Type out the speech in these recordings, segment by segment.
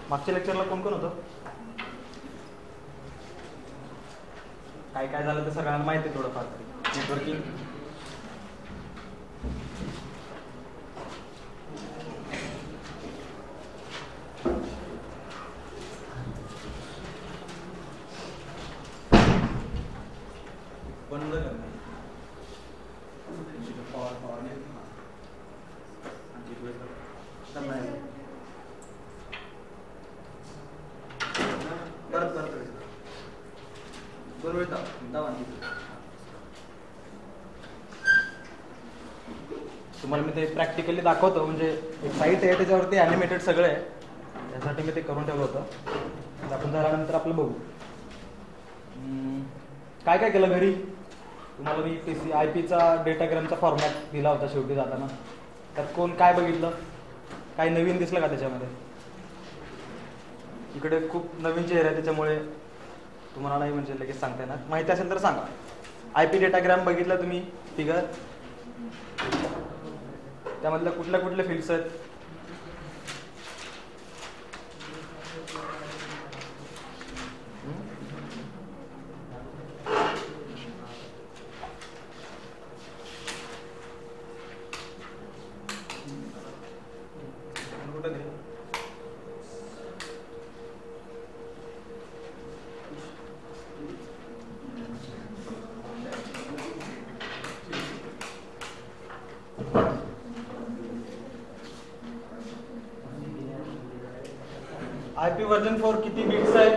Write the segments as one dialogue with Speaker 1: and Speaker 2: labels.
Speaker 1: मागच्या लेक्चरला कोण कोण होतं? काय काय झालं ते सगळ्यांना माहिती आहे थोडंफार तरी. नेटवर्किंग बंद करणे तुम्हाला मी ते प्रॅक्टिकली दाखवतो. म्हणजे एक साईट आहे त्याच्यावरती ॲनिमेटेड सगळं आहे, त्यासाठी मी ते करून ठेवलं होतं. आपण झाल्यानंतर आपलं बघू काय काय केलं घरी. तुम्हाला मी TCP/IP डेटाग्रामचा फॉर्मॅट दिला होता शेवटी जाताना. त्यात कोण काय बघितलं, काय नवीन दिसलं का त्याच्यामध्ये? इकडे खूप नवीन चेहरे आहे त्याच्यामुळे तुम्हाला नाही म्हणजे लगेच सांगता येणार. माहिती असेल तर सांगा. IP डेटाग्राम बघितलं तुम्ही, फिगर त्यामधल्या कुठल्या कुठल्या फील्ड्स आहेत? IP वर्जन 4 किती बिट्स आहे?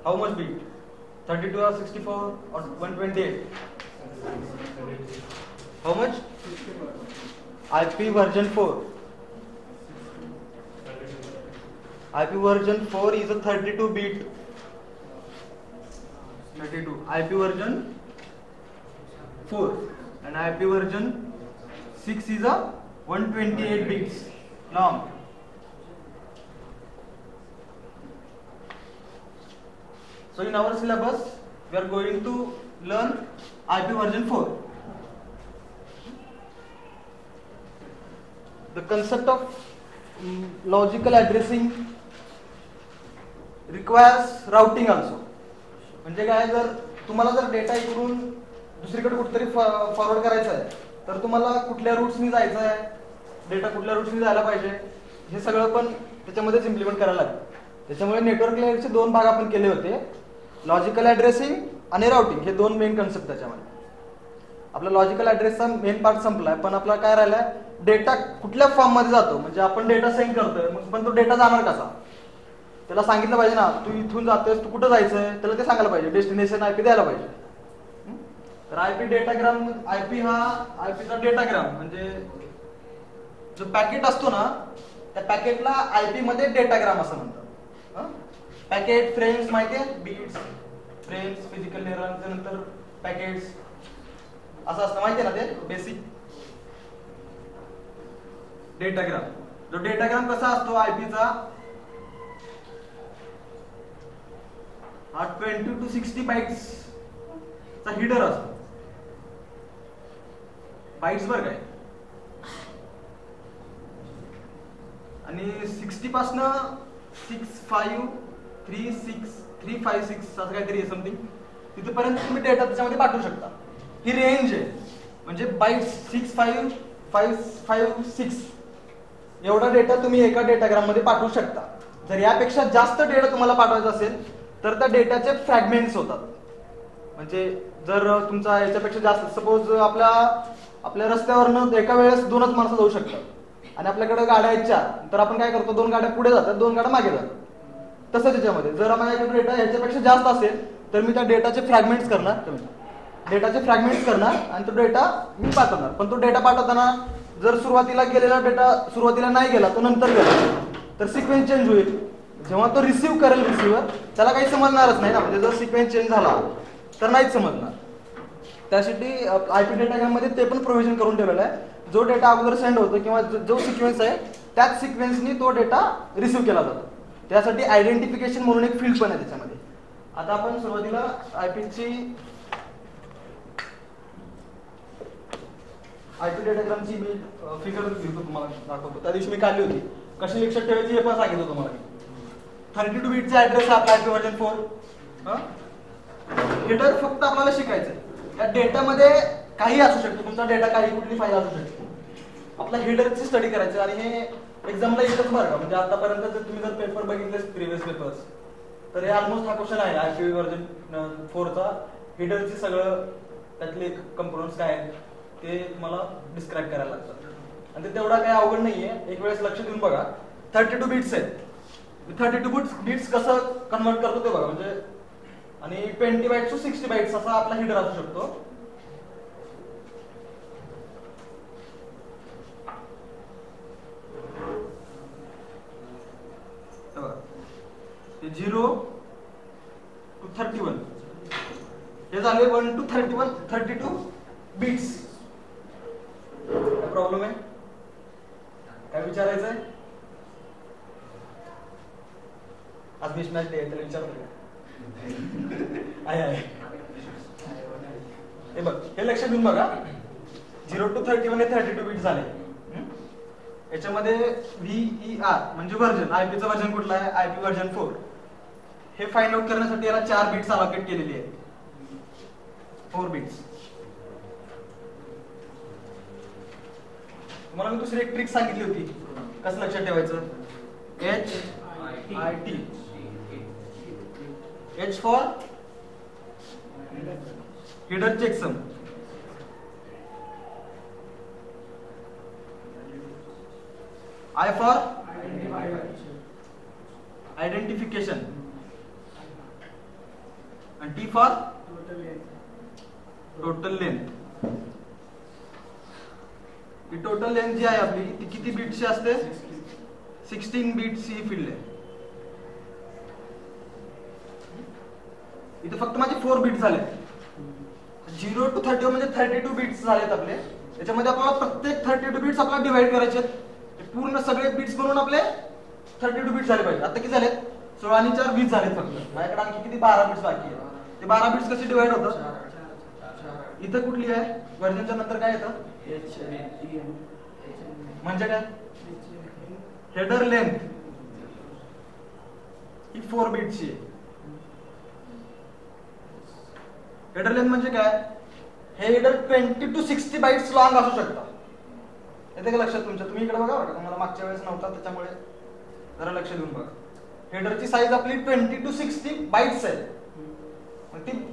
Speaker 1: How much bit? 32 or 64 or 128? How much? IP version 4. IP version 4 is a 32 bit. 32. IP version 4 and IP version 6 is a 128 bits long. So in our syllabus we are going to learn IP version 4. The concept of logical addressing requires routing also. म्हणजे काय, जर तुम्हाला जर data इकडून दुसरीकडे कुठेतरी forward करायचा आहे तर तुम्हाला कुठल्या रूट्सनी जायचं आहे, डेटा कुठल्या रूट्सनी जायला पाहिजे, हे सगळं पण त्याच्यामध्येच इम्प्लिमेंट करायला लागेल. त्याच्यामुळे नेटवर्क लेअरचे 2 भाग आपण केले होते, लॉजिकल ॲड्रेसिंग आणि राउटिंग. हे 2 मेन कन्सेप्ट त्याच्यामध्ये. आपला लॉजिकल ॲड्रेसचा मेन पार्ट संपलाय, पण आपला काय राहिलाय, डेटा कुठल्या फॉर्ममध्ये जातो. म्हणजे आपण डेटा सेंड करतोय, मग पण तो डेटा जाणार कसा, त्याला सांगितलं पाहिजे ना. तू इथून जातोयस, तू कुठं जायचंय त्याला ते सांगायला पाहिजे, डेस्टिनेशन IP द्यायला पाहिजे. तर IP डेटाग्राम, IP हा IP चा डेटाग्राम म्हणजे जो पॅकेट असतो ना, त्या पॅकेटला IP मध्ये डेटाग्राम असं म्हणतात. पॅकेट फ्रेम्स माहिती आहे, बीट्स, फ्रेम्स, फिजिकल लेयर, नंतर पॅकेट्स असं असतं माहिती आहे ना, ते बेसिक डेटाग्राम. जो डेटाग्राम कसा असतो IP चा, हा 20 to 60 बाइट्स चा हिडर असतो. बाइट्स बरं काय, आणि 60 पासनं 6536356 असं काहीतरी आहे समथिंग, तिथपर्यंत तुम्ही डेटा त्याच्यामध्ये पाठवू शकता. ही रेंज आहे. म्हणजे बाइट्स 65556 एवढा डेटा तुम्ही एका डेटाग्राम मध्ये पाठवू शकता. जर यापेक्षा जास्त डेटा तुम्हाला पाठवायचा असेल तर त्या डेटाचे फ्रॅगमेंट्स होतात. म्हणजे जर तुमचा याच्यापेक्षा जास्त, सपोज आपल्या रस्त्यावरनं एका वेळेस 2च माणसं जाऊ शकतात आणि आपल्याकडे गाड्या आहेत 4, तर आपण काय करतो, 2 गाड्या पुढे जातात, 2 गाड्या मागे जातात. तसं त्याच्यामध्ये जर माझ्याकडे डेटा ह्याच्यापेक्षा जास्त असेल तर मी त्या डेटाचे फ्रॅगमेंट्स करणार आणि तो डेटा मी पाठवणार. पण तो डेटा पाठवताना जर सुरुवातीला गेलेला डेटा सुरुवातीला नाही गेला, तो नंतर गेला, तर सिक्वेन्स चेंज होईल. जेव्हा तो रिसीव्ह करेल रिसीव्हर, त्याला काही समजणारच नाही ना. म्हणजे जर सिक्वेन्स चेंज झाला तर नाहीच समजणार. त्यासाठी IP डेटाग्राम मध्ये ते पण प्रोव्हिजन करून ठेवलेलं आहे. जो डेटा अगोदर सेंड होतो किंवा जो सिक्वेन्स आहे त्याच सिक्वेन्सनी तो डेटा रिसीव्ह केला जातो. त्यासाठी आयडेंटिफिकेशन म्हणून एक फील्ड पण आहे त्याच्यामध्ये. आता आपण सुरुवातीला IP ची आयपी डेटाग्रामची मी फिगर घेतो तुम्हाला दाखवतो. त्या दिवशी मी काढली होती. कशी लक्षात ठेवायची हे पण सांगितलं तुम्हाला मी. 32 बीटचा ऍड्रेस आपला आयपी व्हर्जन 4. हेडर फक्त आपल्याला शिकायचं आहे. या डेटामध्ये काही असू शकतो, तुमचा डेटा काही कुठली फाईल असू शकते. आपला हेडरची स्टडी करायची आणि हे एक्झामला येतच बरं का. म्हणजे आतापर्यंत जर तुम्ही जर पेपर बघितले प्रिव्हियस पेपर्स तर हे ऑलमोस्ट हा क्वेश्चन आहे आयपी व्हर्जन 4चा. हेडरची सगळं त्यातले कंपोनंट्स काय आहेत ते तुम्हाला डिस्क्राईब करायला लागतात आणि ते तेवढा काही अवघड नाहीये. एक वेळेस लक्ष देऊन बघा. 32 बीट्स आहेत. 32 बीट्स कसं कन्वर्ट करतो ते बघा. म्हणजे आणि 20 बाईट्स टू 60 बाईट्स असा आपला हेडर असू शकतो. हे 0 to 31 हे झाले 1 to 31 32 बीट्स. काय प्रॉब्लेम आहे? काय विचारायचं आहे? आज मिस मॅच डे आहे, त्याला विचारतो आहे. हे बघ, हे लक्षात देऊन बघा. 0 to 31 हे 32 बीट झाले. याच्यामध्ये VER म्हणजे व्हर्जन, आयपीचं व्हर्जन कुठलं आहे? IP version 4. हे फाइंड आउट करण्यासाठी याला 4 बिट्स अलोकेट केलेली आहेत. 4 बिट्स. तुम्हाला मी दुसरी एक ट्रिक सांगितली होती. कसं लक्षात ठेवायचं? HIT. H for header checksum. I for identification and T for total length. ही टोटल लेंथ जी आहे आपली ती किती बीटची असते? 16 बीटची ही फील्ड आहे. इथे फक्त माझे 4 बीट झाले. 0 to 31 म्हणजे 32 बीट्स झालेत आपले. याच्यामध्ये आपल्याला प्रत्येक 32 बीट्स आपल्याला डिवाइड करायचे आहेत. पूर्ण सगळे बीट्स बनवून आपले 32 बीट्स झाले पाहिजे. आता किती झालेत? 16 आणि 4 20 झालेत फक्त. माझ्याकडे आणखी किती 12 बीट्स बाकी आहे. ते 12 बीट्स कसे डिवाइड होतात? इथं कुठली आहे? व्हर्जनच्या नंतर काय येतं? म्हणजे काय? हेडर लेंथ ही 4 बीटची आहे. हेडर लेंथ म्हणजे काय? हे हेडर 20 to 60 बाइट्स लॉंग असू शकतात. येते का लक्षात तुमच्या? तुम्ही इकडे बघा. तुम्हाला मागच्या वेळेस नव्हता त्याच्यामुळे जरा लक्ष देऊन बघा. हेडरची साईज आपली 20 to 60 बाइट्स आहे.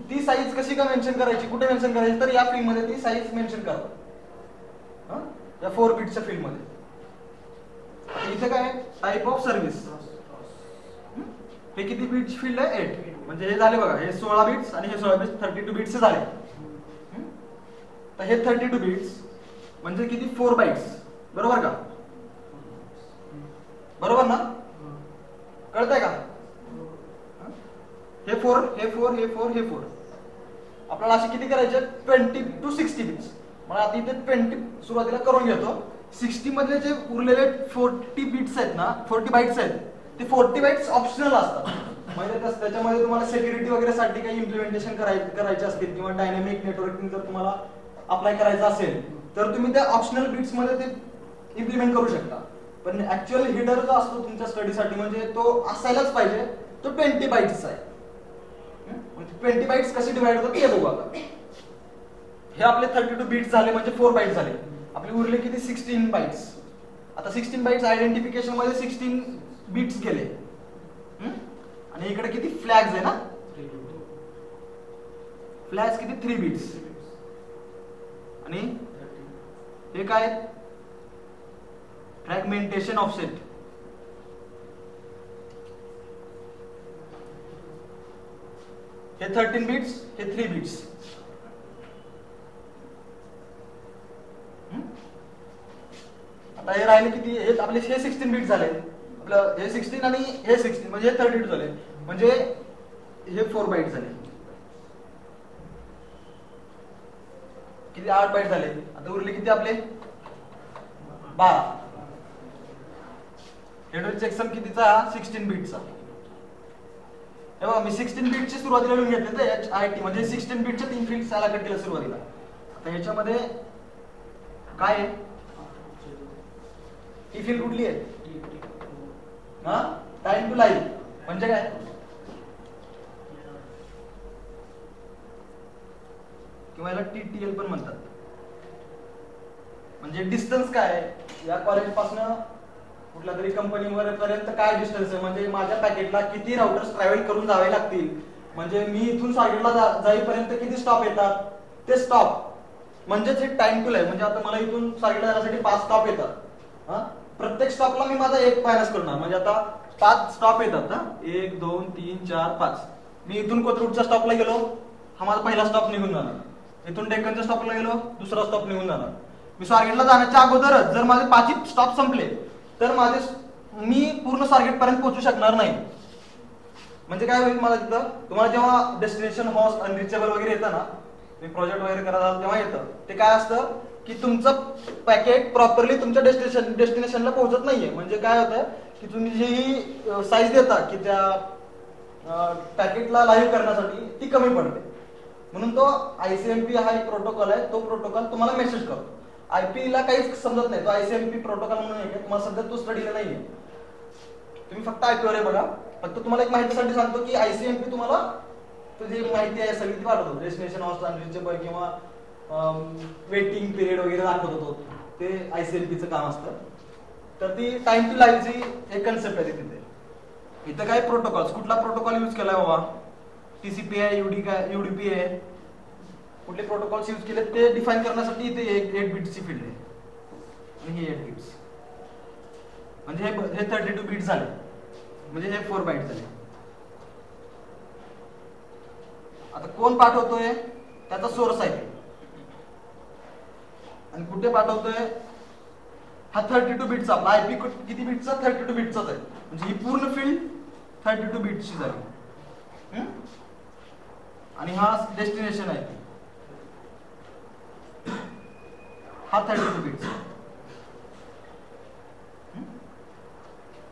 Speaker 1: ती साईज कशी का मेन्शन करायची? कुठे मेन्शन करायची? तर या फील्ड मध्ये ती साईज मेन्शन करा. या 4 बीटच्या फील्ड मध्ये. इथे काय? Type of service. हे किती बीटची फील्ड आहे? 8. म्हणजे हे झाले बघा. हे 16 बीट्स आणि हे 16 बीट्स 32 बीट्स झाले. तर हे 32 बीट्स म्हणजे किती? 4 बाइट्स. बरोबर का? बरोबर ना? कळतंय का? हे 4 हे 4 हे 4 हे 4 आपल्याला असे किती करायचे? 20 to 60 बीट्स. मला आता इथे 20 सुरुवातीला करून घेतो. 60 मधले जे उरलेले 40 बीट्स आहेत ना, 40 बाइट्स आहेत, ते 40 बाइट्स ऑप्शनल असतात. म्हणजे त्याच्यामध्ये तुम्हाला सिक्युरिटी वगैरे साठी काही इम्प्लिमेंटेशन करायचे असतील किंवा डायनॅमिक नेटवर्किंग जर तुम्हाला अप्लाय करायचं असेल तर तुम्ही त्या ऑप्शनल बीट्स मध्ये ते इम्प्लिमेंट करू शकता. पण ऍक्च्युअल हेडर जो असतो तुमच्या स्टडीसाठी म्हणजे तो असायलाच पाहिजे, तो 20 बाइट्सचा आहे. 20 बाइट्स कसे डिवाइड होतात ते बघू आता. हे आपले 32 बीट्स झाले म्हणजे 4 बाइट्स झाले. आपले उरले किती? 16 बाइट्स. आता 16 बाइट्स आयडेंटिफिकेशन मध्ये 16 बीट्स गेले. आणि इकडे किती फ्लॅग्स आहे ना? फ्लॅग्स किती? 3 बीट्स. आणि हे काय? Fragmentation offset. हे 13 बीट्स, हे 3 बीट्स. आता हे राहिले किती? हे आपले हे 16 बीट झाले. आपलं हे 16 आणि हे 16 म्हणजे हे 32 झाले. म्हणजे हे 4 बाइट झाले. किती? 8 बाइट झाले. आता उरले किती आपले? 12. हेडर चेकसम कितीचा? 16 बीटचा. हे बघा मी 16 बीटची सुरुवातीला लिहून घेतले तर HIT म्हणजे 16 बीटच्या 3 फील्ड्स अलोकेट केल्या सुरुवातीला. आता ह्याच्यामध्ये काय आहे टी फील्ड कुठली आहे? हा टाइम टू लाईव्ह म्हणजे काय? किंवा याला TTL पण म्हणतात. म्हणजे डिस्टन्स काय आहे या कॉलेज पासून कुठल्या तरी कंपनीवर पर्यंत काय डिस्टन्स आहे, म्हणजे माझ्या पॅकेटला किती राउटर्स ट्रॅव्हल करून जावे लागतील, म्हणजे मी इथून स्वारगेटला जाईपर्यंत किती स्टॉप येतात ते स्टॉप, म्हणजेच हे टाइम टू लाईव्ह. म्हणजे आता मला इथून स्वारगेटला जाण्यासाठी 5 स्टॉप येतात. प्रत्येक स्टॉपला मी माझा 1 मायनस करणार, म्हणजे आता 5 स्टॉप येतात. 1 2 3 4 5. मी इथून कोथरूडच्या स्टॉपला गेलो, हा माझा पहिला स्टॉप निघून जाणार. इथून डेक्कनच्या स्टॉपला गेलो, दुसरा स्टॉप निघून जाणार. मी स्वारगेटला जाण्याच्या अगोदरच जर माझे 5 स्टॉप संपले तर मी पूर्ण स्वारगेट पर्यंत पोहोचू शकणार नाही. म्हणजे काय होईल मला तिथं, तुम्हाला जेव्हा डेस्टिनेशन हॉस्ट अनरिचेबल वगैरे येतं ना, तुम्ही प्रोजेक्ट वगैरे करत आहात तेव्हा येतं, ते काय असतं की तुमचं पॅकेट प्रॉपरली तुमच्या डेस्टिनेशनला पोहोचत नाहीये. म्हणजे काय होतं की तुम्ही जी साईज देता की त्या पॅकेटला लाईव्ह करण्यासाठी ती कमी पडते. म्हणून तो ICMP हा एक प्रोटोकॉल आहे, तो प्रोटोकॉल तुम्हाला मेसेज करतो. IP ला काहीच समजत नाही, तो ICMP प्रोटोकॉल म्हणून आहे, तुम्हाला सध्या तो स्टडीला नाहीये, तुम्ही फक्त IP वर आहे बघा. फक्त तुम्हाला एक माहितीसाठी सांगतो की ICMP तुम्हाला तुझी माहिती आहे सगळी ती पाठवतो. डेस्टिनेशन हॉस्ट अनरिचेबल किंवा वेटिंग पिरियड वगैरे दाखवत होतो, ते ICMPचं काम असतं. तर ती टाइम टू लाईव्हची एक कन्सेप्ट आहे तिथे. इथं काय प्रोटोकॉल्स, कुठला प्रोटोकॉल यूज केलाय बाबा, TCP आहे, UDP आहे, कुठले प्रोटोकॉल्स यूज केले ते डिफाईन करण्यासाठी इथे 8 बिट्सची फील्ड आहे. आणि हे 8 बिट्स म्हणजे हे 32 बिट्स झाले, म्हणजे हे 4 बाईट झाले. आता कोण पाठवतोय त्याचा सोर्स आहे आणि कुठे पाठवतोय, हा 32 बिट्स. आपला IP किती बिट्सचा? 32 बिट्सचाच आहे. म्हणजे ही पूर्ण फील्ड 32 बिट्सची झाली. आणि हा डेस्टिनेशन आहे, हा 32 बिट्स.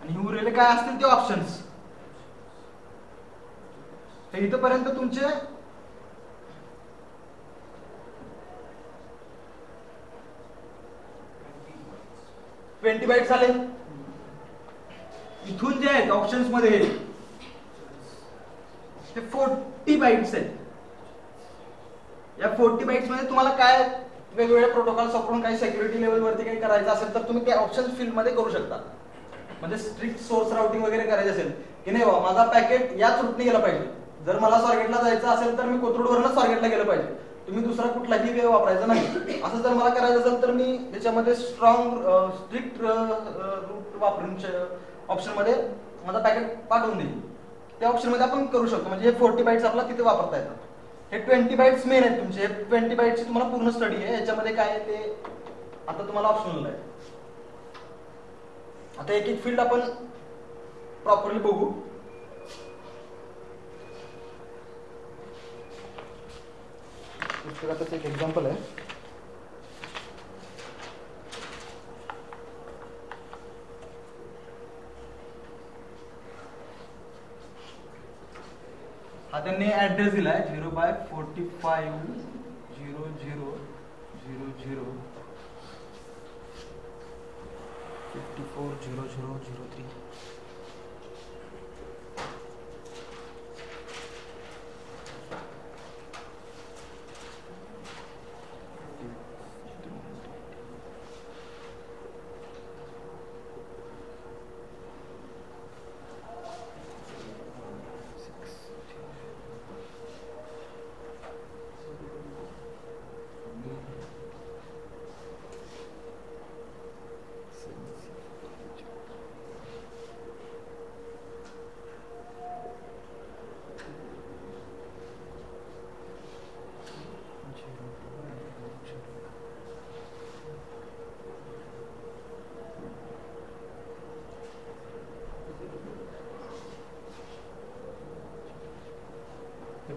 Speaker 1: आणि उरलेले काय असतील ते ऑप्शन्स. इथपर्यंत तुमचे 20 बाईट झाले. इथून जे आहेत ऑप्शन्स मध्ये ते 40 बाईट्स आहेत. या 40 बाईट्स मध्ये तुम्हाला काय वेगवेगळे प्रोटोकॉल्स वापरून काही सिक्युरिटी लेवल वरती काही करायचं असेल तर तुम्ही ते ऑप्शन्स फील्ड मध्ये करू शकता. म्हणजे स्ट्रिक्ट सोर्स राउटिंग वगैरे करायचं असेल की नाही बाबा माझा पॅकेट याच रूटने गेला पाहिजे, जर मला स्वारगेटला जायचं असेल तर मी कोथरूडवरनं स्वारगेटला गेलं पाहिजे, तुम्ही दुसरा कुठलाही वे वापरायचा नाही. असं जर मला करायचं असेल तर मी त्याच्यामध्ये स्ट्रिक्ट रूट वापरून ऑप्शन मध्ये माझा पॅकेट पाठवून देईल. त्या ऑप्शन मध्ये आपण करू शकतो. म्हणजे हे 40 बाईट्स आपला तिथे वापरता येतात. हे 20 बाईट्स मेन आहेत तुमचे. 20 बाईट्सची तुम्हाला पूर्ण स्टडी आहे. याच्यामध्ये काय आहे ते आता तुम्हाला ऑप्शनल आहे. आता एक एक फील्ड आपण प्रॉपरली बघू. पुस्तकाचं एक एक्झाम्पल आहे. हा त्यांनी ऍड्रेस दिलाय 0/450000540003.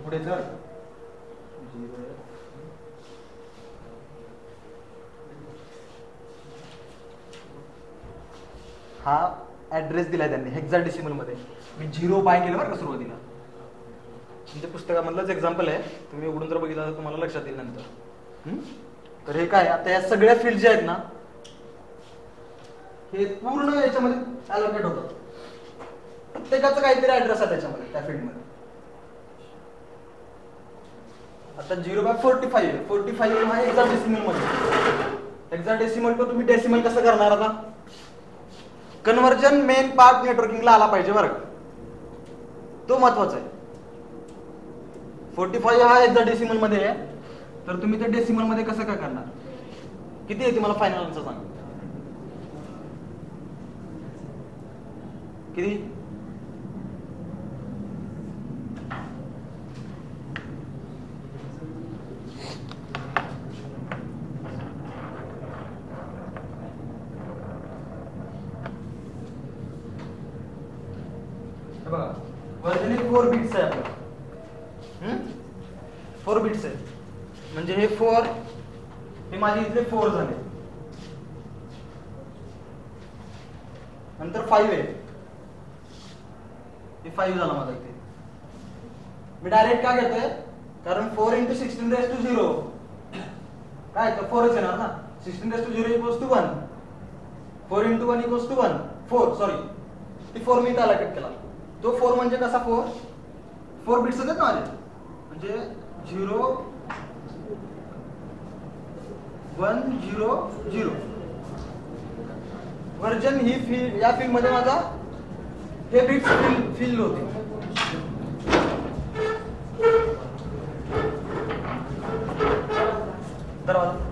Speaker 1: पुढे जर हा ऍड्रेस दिलाय त्यांनी हेक्साडेसिमल मध्ये. मी 0 बाय केलं बरं का सुरुवातीला. म्हणजे पुस्तकामधलंच एक्झाम्पल आहे, तुम्ही उघडून जर बघितलं तर तुम्हाला लक्षात येईल नंतर. तर हे काय, आता या सगळ्या फील्ड जे आहेत ना हे पूर्ण याच्यामध्ये अलोकेट होतात. प्रत्येकाचा काहीतरी ऍड्रेस आहे त्याच्यामध्ये, त्या फील्डमध्ये. आता 0/45 आहे. 45 हा हेक्साडेसिमल मध्ये. हेक्साडेसिमल तो तुम्ही डेसिमल कसं करणार आता? कन्वर्जन मेन पार्ट नेटवर्किंगला आला पाहिजे बरं का, तो महत्वाचा आहे. 45 हा हेक्साडेसिमल मध्ये आहे, तर तुम्ही ते डेसिमल मध्ये कसं काय करणार? किती आहे मला फायनल आन्सर सांगा. किती? बघा, वर्जन 4 बिट्स आहे आपलं. 4 बिट्स आहे म्हणजे हे 4, हे माझे इथले 4 झाले. नंतर 5 आहे, हे 5 झाला माझा इथे. मी डायरेक्ट का घेतोय? कारण 4 × 16⁻⁴ काय तर 4च येणार ना. 16⁻⁴ = 1. 4 × 1 = 1. 4 सॉरी, ती 4 मी अलोकेट केला. तो 4 म्हणजे कसा 4 बिट्स आहेत ना माझे, म्हणजे 0 1 0 0. वर्जन ही फील्ड, या फील्ड मध्ये माझा हे बिट्स फील्ड होते. दरवाजा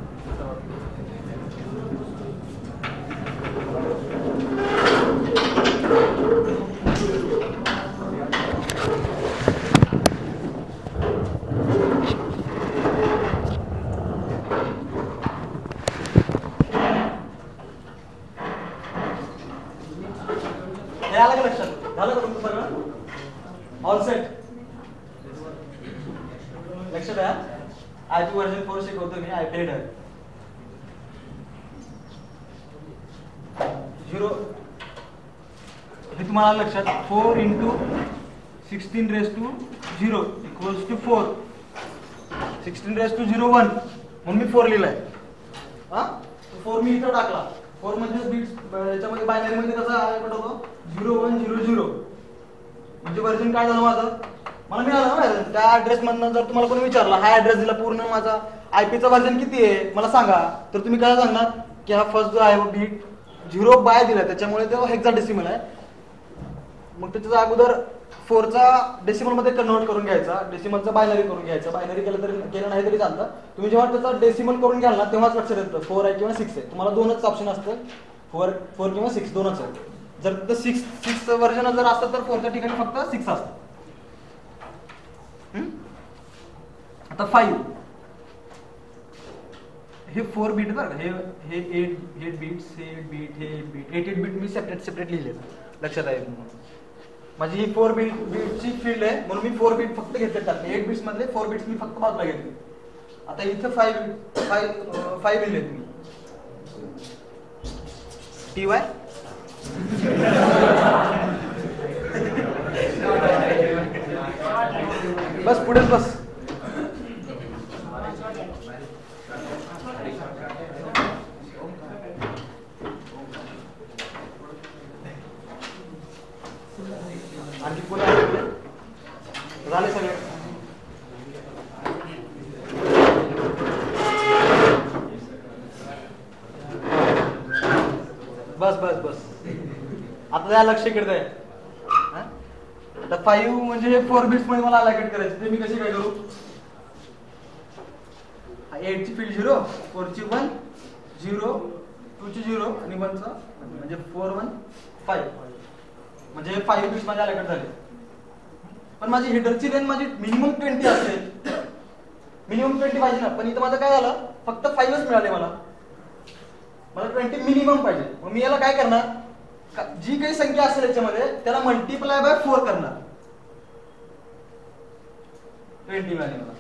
Speaker 1: हे आलं का लक्षात? झालं का तुमचं सगळं? All set? लक्षात आहे? आयपी वर्जन 4 शिकवतो मी, आयपी हेडर 0. हे तुम्हाला लक्षात, 4 × 16⁻⁴ = 4. 16⁻⁴ 1 म्हणून मी 4 लिहिलाय. हा, 4 मी इथं टाकला. 4 म्हणजे बिट्स याच्यामध्ये बायनरी मध्ये कसा होतो? 0 1 0 0. म्हणजे वर्जन काय झालं माझं? मला मिळालं ना त्या ऍड्रेस मधनं. जर तुम्हाला कोणी विचारला हा ऍड्रेस दिला पूर्ण माझा, आयपीचा वर्जन किती आहे मला सांगा, तर तुम्ही काय सांगणार की हा फर्स्ट जो आहे बिट 0 बाय दिला, त्याच्यामुळे तो हेक्साडेसिमल आहे. मग त्याच्या अगोदर 4 चा डेसिमल मध्ये कन्वर्ट करून घ्यायचा, डेसिमलचा बायनरी करून घ्यायचा. बायनरी केलं नाही तरी चालतं. तुम्ही जेव्हा त्याचा डेसिमल करून घ्याल ना, तेव्हाच लक्षात येतं 4 आहे किंवा 6 आहे. तुम्हाला दोनच ऑप्शन असतं, 4 किंवा 6 दोनच आहे. जर तिथं 6 वर्जन जर असतं तर 4च्या ठिकाणी फक्त 6 असतं. आता 5 हे 4 बीट बरं का, हे 8 बिट्स, हे 8 बीट, हे 8 बीट, 8 बीट मी सेपरेट लिहिले, लक्षात आहे. माझी ही 4 बीटची फील्ड आहे म्हणून मी 4 बीट फक्त घेतले टाकले. 8 बिट्स मधले 4 बिट्स मी फक्त बाजूला घेतले. आता इथं 5 लिहिले तुम्ही TY बस पुढेच बस. आणखी पुढे झाले सगळे. बस बस बस आता त्या लक्ष इकडे आहे. आता 5 म्हणजे हे 4 बिट्स मध्ये मला अलाकेट करायचे. ते मी कशी काय करू? 8 ची फील्ड 0, 4 ची 1 0, 2 ची 0 आणि 1 चा म्हणजे 4 1 5. म्हणजे हे 5 बिट्स माझे अलाकेट झाले. पण माझी हेडरची रेंज माझी मिनिमम 20 असेल. मिनिमम 20 पाहिजे ना, पण इथं माझं काय झालं, फक्त 5च मिळाले मला 20 मिनिमम पाहिजे. मग मी याला काय करणार, जी काही संख्या असेल याच्यामध्ये त्याला मल्टिप्लाय बाय 4 करणार. 20 मिळाली मला,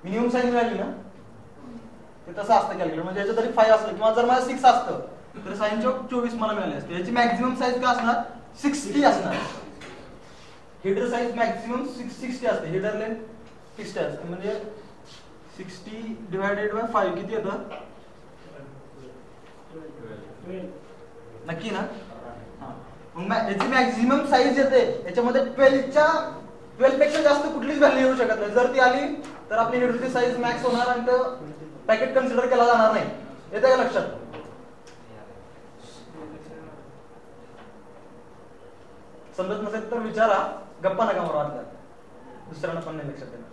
Speaker 1: मिनिमम साईज मिळाली ना, ते तसं असतं कॅल्क्युलेट. म्हणजे याचं तरी 5 असलं किंवा जर मला 6 असतं तर साइन चौक 24 मला मिळाले असते. याची मॅक्झिमम साईज काय असणार, 60 असणार. हेडर साईज मॅक्झिमम 60 असते. हेडर लेंथ 60 असते, म्हणजे 60 डिवायडेड बाय 5 किती येतं? नक्की ना? मग याची मॅक्झिमम साईज येते याच्यामध्ये 12 पेक्षा जास्त कुठलीच व्हॅल्यू येऊ शकत नाही. जर ती आली तर आपली हिडरची साईज मॅक्स होणार आणि तो पॅकेट कन्सिडर केला जाणार नाही. येते का लक्षात? समजत नसेल तर विचारा, गप्पा नका मला वाटतं, दुसऱ्यांना पण नाही लक्षात येणार.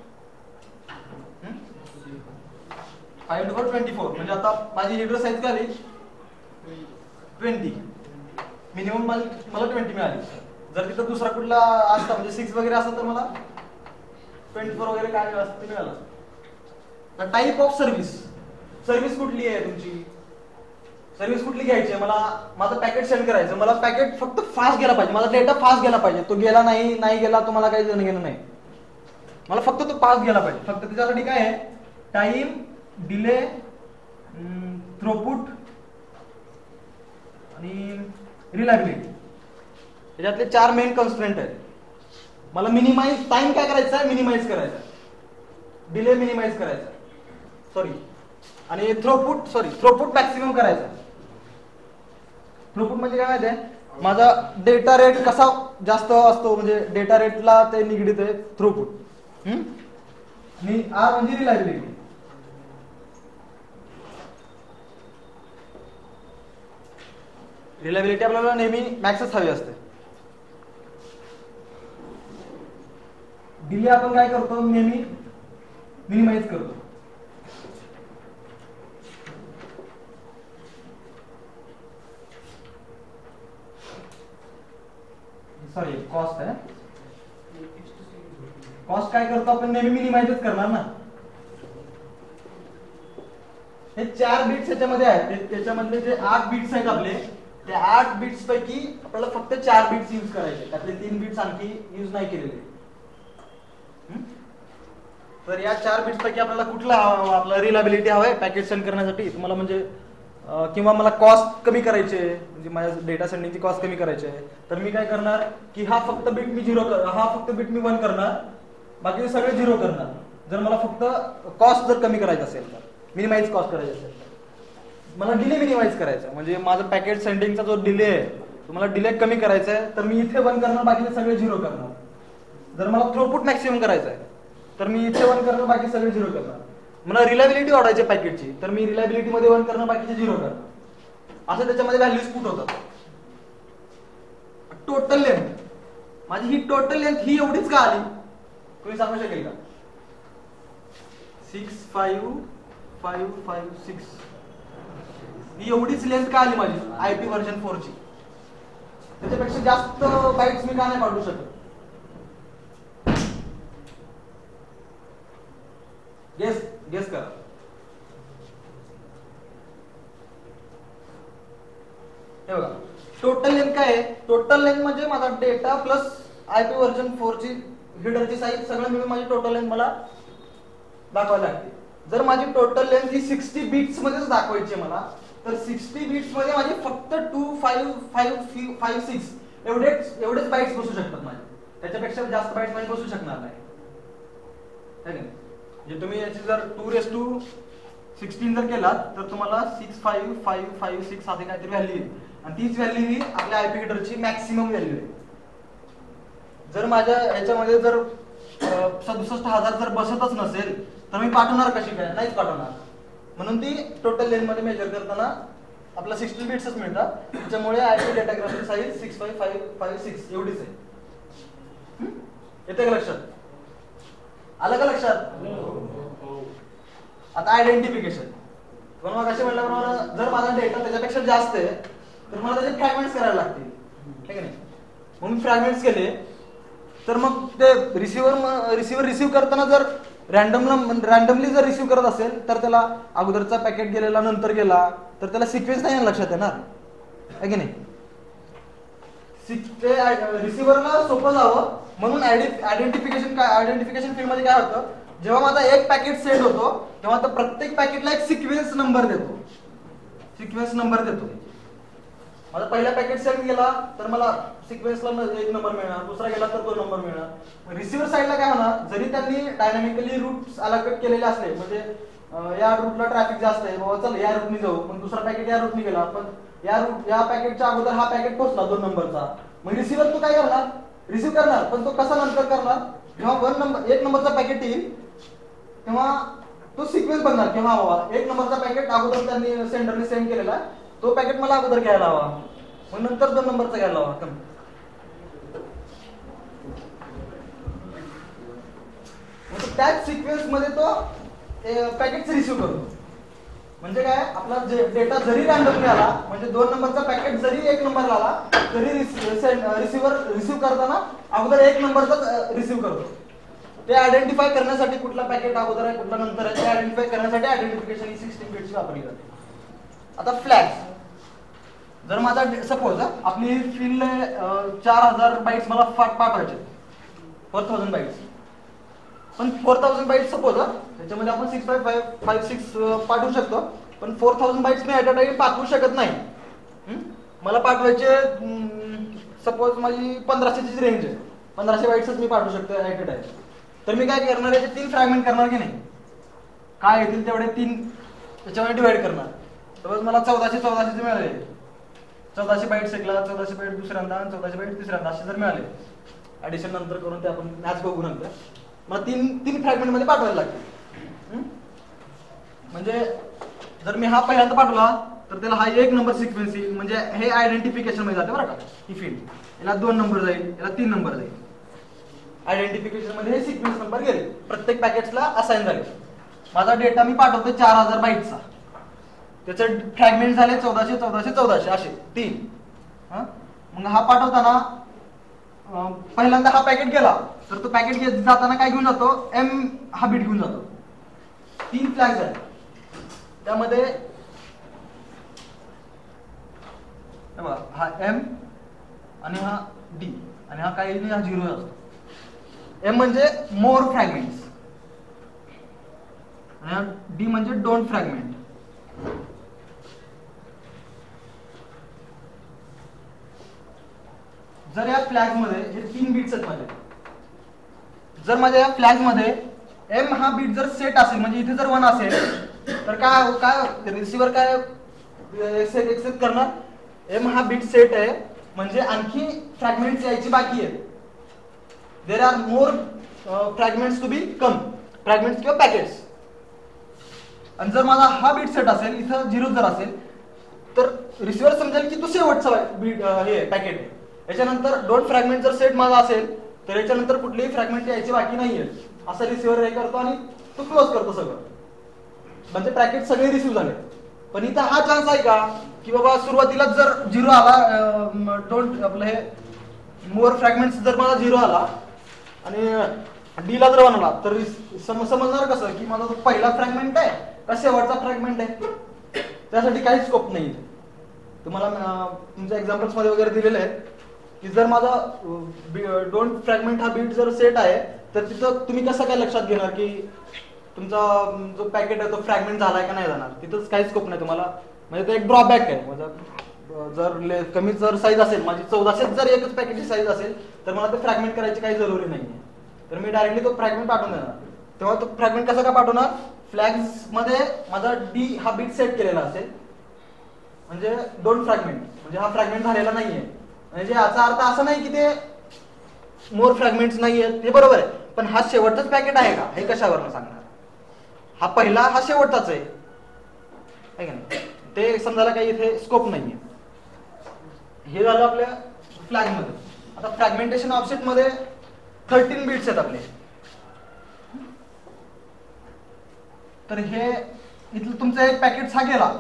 Speaker 1: 5 into 4 24 म्हणजे आता माझी हिडर साईज काय आली? 20. मिनिमम मला 20 मिळाली. जर तिथं दुसरा कुठला असता म्हणजे 6 वगैरे असता तर मला 24 वगैरे काय असतं ते मिळालं. टाईप ऑफ सर्व्हिस कुठली आहे तुमची? सर्व्हिस कुठली घ्यायची आहे? मला माझं पॅकेट सेंड करायचं, मला पॅकेट फक्त फास्ट गेला पाहिजे, माझा डेटा फास्ट गेला पाहिजे. तो गेला नाही गेला तुम्हाला काही देणं घेणं नाही, मला फक्त तो फास्ट गेला पाहिजे. फक्त त्याच्यासाठी काय आहे? टाइम, डिले, थ्रोपुट आणि रिलायबिलिटी. याच्यातले 4 मेन कन्स्ट्रेंट आहेत. मला मिनिमाइज टाइम काय करायचा आहे? मिनिमाइज करायचा, डिले मिनिमाइज करायचा, आणि थ्रोपुट मॅक्सिमम करायचा. थ्रोपुट म्हणजे काय माहिती आहे? माझा डेटा रेट कसा जास्त असतो, म्हणजे डेटा रेटला ते निगडीत आहे थ्रोपुट. आणि आर म्हणजे रिलायबिलिटी. रिलायबिलिटी आपल्याला नेहमी मॅक्सच हवी असते. डिले आपण काय करतो? नेहमी मिनिमाइज करतो. कॉस्ट आहे. कॉस्ट काय करतो आपण? नेहमी मिनिमाइजच करणार ना. हे 4 बिट्स याच्यामध्ये आहेत. त्याच्यामधले जे 8 बिट्स आहेत आपले, त्या 8 बिट्स पैकी आपल्याला फक्त 4 बिट्स यूज करायचे. त्यातले 3 बिट्स आणखी यूज नाही केलेले. तर या 4 बिट्स पैकी आपल्याला कुठला आपला रिलायबिलिटी हवाय पॅकेट सेंड करण्यासाठी तुम्हाला, म्हणजे किंवा मला कॉस्ट कमी करायची आहे, म्हणजे माझ्या डेटा सेंडिंगची कॉस्ट कमी करायची आहे, तर मी काय करणार की हा फक्त बिट मी 1 करणार, बाकीचे सगळे 0 करणार. जर मला फक्त कॉस्ट जर कमी करायचं असेल तर, मिनिमाइज कॉस्ट करायची असेल तर, मला डिले मिनिमाइज करायचा, म्हणजे माझं पॅकेट सेंडिंगचा जो डिले आहे तुम्हाला डिले कमी करायचा आहे, तर मी इथे 1 करणार, बाकीचे सगळे 0 करणार. जर मला थ्रोपुट मॅक्सिमम करायचा आहे तर मी इथे 1 करणार, बाकी सगळे 0 करणार. मला रिलायबिलिटी वाढवायची पॅकेटची, तर मी रिलायबिलिटी मध्ये 1 करणार, बाकीचे 0 करणार. असं त्याच्यामध्ये व्हॅल्यूज पुट होतात. टोटल लेंथ, माझी ही टोटल लेंथ ही एवढीच का आली? कोणी सांगू शकेल का? 65556 ही एवढीच लेंथ का आली माझी IP व्हर्जन 4 ची? त्याच्यापेक्षा जास्त बाइट्स मी का नाही पाठवू शकत? गेस करा. हे बघा, टोटल लेंथ काय आहे? टोटल लेंथ म्हणजे माझा डेटा प्लस IP व्हर्जन 4 ची हिडरची साईज सगळं मिळून माझी टोटल लेंथ मला दाखवायला लागते. जर माझी टोटल लेंथ ही 60 बिट्स मध्येच दाखवायची मला, तर 60 बिट्स मध्ये माझे फक्त 2556 एवढेच बाइट्स बसू शकतात माझे. त्याच्यापेक्षा जास्त बाइट्स माझे बसू शकणार नाही. म्हणजे तुम्ही याची जर 216 जर केला तर तुम्हाला 65556 असे काहीतरी व्हॅल्यू येईल, आणि तीच व्हॅल्यू ही आपल्या IP हिडरची मॅक्सिमम व्हॅल्यू आहे. जर माझ्या याच्यामध्ये जर 67,000 जर बसतच नसेल तर मी पाठवणार कशी काय? नाहीच पाठवणार. म्हणून ती टोटल लेंथ मध्ये मेजर करताना आपला 60 बिट्सच मिळतात. त्याच्यामुळे IP डेटाग्राफची साईज 65556 एवढीच आहे. येते का लक्षात? आलं का लक्षात? आता आयडेंटिफिकेशन, पण मग असे म्हटल्याप्रमाणे जर माझा डेटा त्याच्यापेक्षा जास्त आहे तर मला त्याचे फ्रॅगमेंट्स करायला लागतील, ठीक आहे? मग मी फ्रॅगमेंट्स केले तर मग ते रिसिव्हर रिसिव्ह करताना जर रॅन्डमली जर रिसिव्ह करत असेल तर त्याला अगोदरचा पॅकेट गेलेला नंतर गेला तर त्याला सिक्वेन्स नाही लक्षात येणार, आहे की नाही? ते रिसिव्हरला सोपं जावं म्हणून आयडेंटिफिकेशन फील्ड मध्ये काय होतं, जेव्हा माझा एक पॅकेट सेंड होतो तेव्हा तर प्रत्येक पॅकेटला एक सिक्वेन्स नंबर देतो. माझा पहिला पॅकेट सेंड गेला तर मला सिक्वेन्सला 1 नंबर मिळणार, दुसरा गेला तर 2 नंबर मिळणार. रिसिव्हर साईडला काय होणार, जरी त्यांनी डायनॅमिकली रूट्स अलोकेट केलेले असले, म्हणजे या रूटला ट्रॅफिक जास्त आहे बाबा चल या रूटने जाऊ, मग दुसरा पॅकेट या रूटने गेला, पण या पॅकेटच्या अगोदर हा पॅकेट पोहोचला 2 नंबरचा, मग रिसिव्हर तो काय करणार, रिसिव्ह करणार, पण तो कसा नंतर करणार, जेव्हा 1 नंबरचा पॅकेट येईल तेव्हा तो सिक्वेन्स बनणार की हा बाबा 1 नंबरचा पॅकेट अगोदर त्यांनी सेंडरने सेंड केलेला, तो पॅकेट मला अगोदर घ्यायला हवा, मग नंतर 2 नंबरचा घ्यायला हवा. त्याच सिक्वेन्स मध्ये तो पॅकेट रिसिव्ह करतो. म्हणजे काय, आपला डेटा जरी रॅन्डमली आला, म्हणजे 2 नंबरचा पॅकेट जरी 1 नंबरला आला तरी रिसिव्हर रिसिव्ह करताना अगोदर 1 नंबरचा रिसिव्ह करतो. ते आयडेंटिफाय करण्यासाठी कुठला पॅकेट अगोदर आहे कुठला नंतर आहे ते आयडेंटिफाय करण्यासाठी आयडेंटिफिकेशन ही 16 बिटची वापरली जाते. आता फ्लॅग्स, जर माझा सपोज आपली फील्ड 4000 बाईट्स मला पाठवायचे, 4000 बाईट्स, पण 4000 बाईट्स सपोज त्याच्यामध्ये आपण 65556 पाठवू शकतो, पण 4000 बाईट्स मी ऍट अ टाइम पाठवू शकत नाही. मला पाठवायचे सपोज माझी 1500ची रेंज आहे, 1500 बाईट्सच मी पाठवू शकतो ऍट अ टाइम. तर मी काय करणार, याचे 3 फ्रॅगमेंट करणार की नाही, काय येतील तेवढे 3 त्याच्यामध्ये डिवाइड करणार. तर मला 1400 मिळाले, 1400 बाईट्स एकला, 1400 बाईट दुसऱ्यांदा आणि 1400 बाईट तिसऱ्यांदा असे जर मिळाले, ऍडिशन नंतर करून ते आपण मॅच बघू नंतर, मला 3 फ्रॅगमेंट मध्ये पाठवायला लागते. म्हणजे जर मी हा पहिल्यांदा पाठवला तर त्याला हा 1 नंबर सिक्वेन्स येईल, म्हणजे हे आयडेंटिफिकेशन मध्ये जाते बरं का, ही फील्ड, याला 2 नंबर जाईल, याला 3 नंबर जाईल. आयडेंटिफिकेशन मध्ये हे सिक्वेन्स नंबर गेले, प्रत्येक पॅकेट्सला असाइन झाले. माझा डेटा मी पाठवतो 4000 बाईटचा, त्याचे फ्रॅगमेंट झाले 1400 असे 3. मग हा पाठवताना पहिल्यांदा हा पॅकेट गेला तर तो पॅकेट जाताना काय घेऊन जातो, M हा बीट घेऊन जातो. 3 फ्लॅग्स आहेत, त्यामध्ये हा M आणि हा D आणि हा काही नाही, हा 0 असतो. M म्हणजे मोर फ्रॅगमेंट्स आणि D म्हणजे डोंट फ्रॅगमेंट. जर या फ्लॅग मध्ये हे 3 बिट्स आहेत माझे, जर माझ्या या फ्लॅग मध्ये M हा बीट जर सेट असेल, म्हणजे इथे जर 1 असेल तर काय रिसिव्हर काय एक्सेप्ट करणार, M हा बीट सेट आहे म्हणजे आणखी फ्रॅगमेंट्स यायची बाकी आहेत. There are more fragments to be come, fragments किंवा पॅकेट्स. आणि जर माझा हा बीट सेट असेल, इथं 0 जर असेल तर रिसिव्हर समजेल की तो शेवटचा बीट हे पॅकेट आहे. याच्यानंतर 2 फ्रॅगमेंट जर सेट माझा असेल तर याच्यानंतर कुठलीही फ्रॅगमेंट यायची बाकी नाहीये, असा रिसिव्हर हे करतो आणि तो क्लोज करतो सगळं, म्हणजे पॅकेट सगळे रिसिव्ह झाले. पण इथं हा चान्स आहे का की बाबा सुरुवातीलाच जर 0 आला, डोंट आपलं हे मोर फ्रॅगमेंट्स जर मला 0 आला आणि D ला जर 1 आला तर समजणार कसं की माझा तो पहिला फ्रॅगमेंट आहे का शेवटचा फ्रॅगमेंट आहे, त्यासाठी काहीच स्कोप नाही. तुम्हाला तुमच्या एक्झाम्पल्स मध्ये वगैरे दिलेले आहेत की जर माझा डोंट फ्रॅगमेंट हा बीट जर सेट आहे तर तिथं तुम्ही कसं काय लक्षात घेणार की तुमचा जो पॅकेट आहे तो फ्रॅगमेंट झालाय का नाही जाणार, तिथंच काही स्कोप नाही तुम्हाला. म्हणजे ते एक ड्रॉबॅक आहे. माझा जर कमी जर साईज असेल, माझी 1400 जर एकच पॅकेटची साईज असेल तर मला ते फ्रॅगमेंट करायची काही जरुरी नाहीये, तर मी डायरेक्टली तो फ्रॅगमेंट पाठवून देणार. तेव्हा तो फ्रॅगमेंट कसा का पाठवणार, फ्लॅग्स मध्ये माझा D हा बीट सेट केलेला असेल, म्हणजे डोंट फ्रॅगमेंट, म्हणजे हा फ्रॅगमेंट झालेला नाहीये. म्हणजे याचा अर्थ असा नाही की ते मोर फ्रॅगमेंट्स नाहीये, ते बरोबर आहे, पण हा शेवटचाच पॅकेट आहे का हे कशावरनं सांगणार, हा पहिला हा शेवटचाच आहे का नाही, ते समजायला काही इथे स्कोप नाहीये. हे झालं आपल्या फ्लॅग मध्ये. आता फ्रॅगमेंटेशन ऑफसेट मध्ये 13 बिट्स आहेत आपले. तर हे इथलं तुमचा एक पॅकेट हा गेला,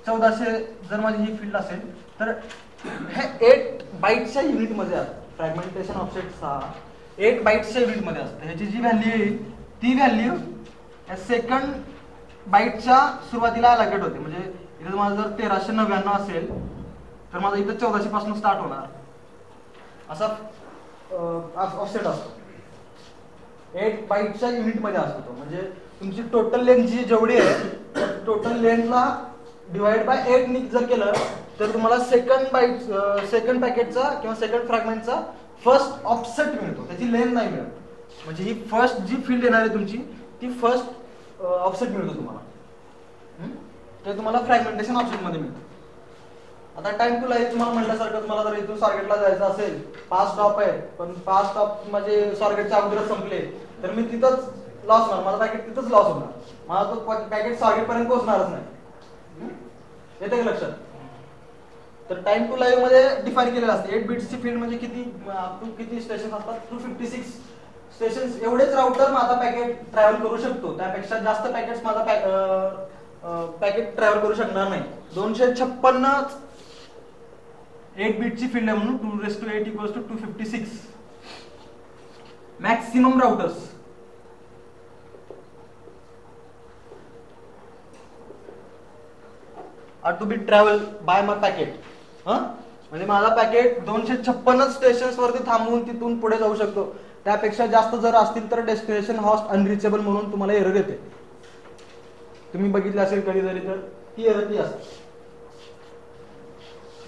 Speaker 1: 1400 जर माझी ही फील्ड असेल तर हे 8 बाईटच्या युनिट मध्ये असतं. फ्रॅगमेंटेशन ऑफसेटचा 8 बाईट्सच्या युनिट मध्ये असतं. ह्याची जी व्हॅल्यू येईल ती व्हॅल्यू या सेकंड बाईटच्या सुरुवातीला अलोकेट होते. म्हणजे इथे माझं जर 1399 असेल तर माझं इथं 1400 पासून स्टार्ट होणार, असा ऑफसेट असतो. 8 बाईटच्या युनिट मध्ये असतो तो. म्हणजे तुमची टोटल लेंथ जी जेवढी आहे टोटल लेंथला डिवाइड बाय 8 नी जर केलं तर तुम्हाला सेकंड पॅकेटचा किंवा सेकंड फ्रॅगमेंटचा फर्स्ट ऑफसेट मिळतो, त्याची लेंथ नाही मिळत. म्हणजे ही फर्स्ट जी फील्ड येणार आहे तुमची ती फर्स्ट ऑफसेट मिळतो तुम्हाला. ते तुम्हाला फ्रॅगमेंटेशन ऑप्शन मध्ये मिळतं. आता टाइम टू लाईफ तुम्हाला म्हटल्यासारखं तुम्हाला जर इथून स्वारगेटला जायचं असेल, 5 स्टॉप आहे पण 5 स्टॉप म्हणजे स्वारगेटच्या अगोदरच संपले तर मी तिथंच लॉस होणार, माझा पॅकेट तिथंच लॉस होणार, मला तो पॅकेट स्वारगेट पर्यंत पोहोचणारच नाही. येते का लक्षात? तर टाइम टू लाईव्ह मध्ये डिफाईन केलेलं असतं 8 बिट्सची फील्ड म्हणजे किती स्टेशन असतात, 256 स्टेशन. एवढेच राउटर माझा पॅकेट ट्रॅव्हल करू शकतो, त्यापेक्षा जास्त पॅकेट्स माझा पॅकेट ट्रॅव्हल करू शकणार नाही. 256 8 बिटची फील्ड आहे म्हणून 2⁸ = 256 maximum routers. Are to be travel by my packet. म्हणजे माझा पॅकेट 256 स्टेशन्स वरती थांबवून तिथून पुढे जाऊ शकतो. त्यापेक्षा जास्त जर असतील तर डेस्टिनेशन हॉस्ट अनरिचेबल म्हणून तुम्हाला एरर येते. तुम्ही बघितलं असेल कधीतरी तर ती एरर ती असते.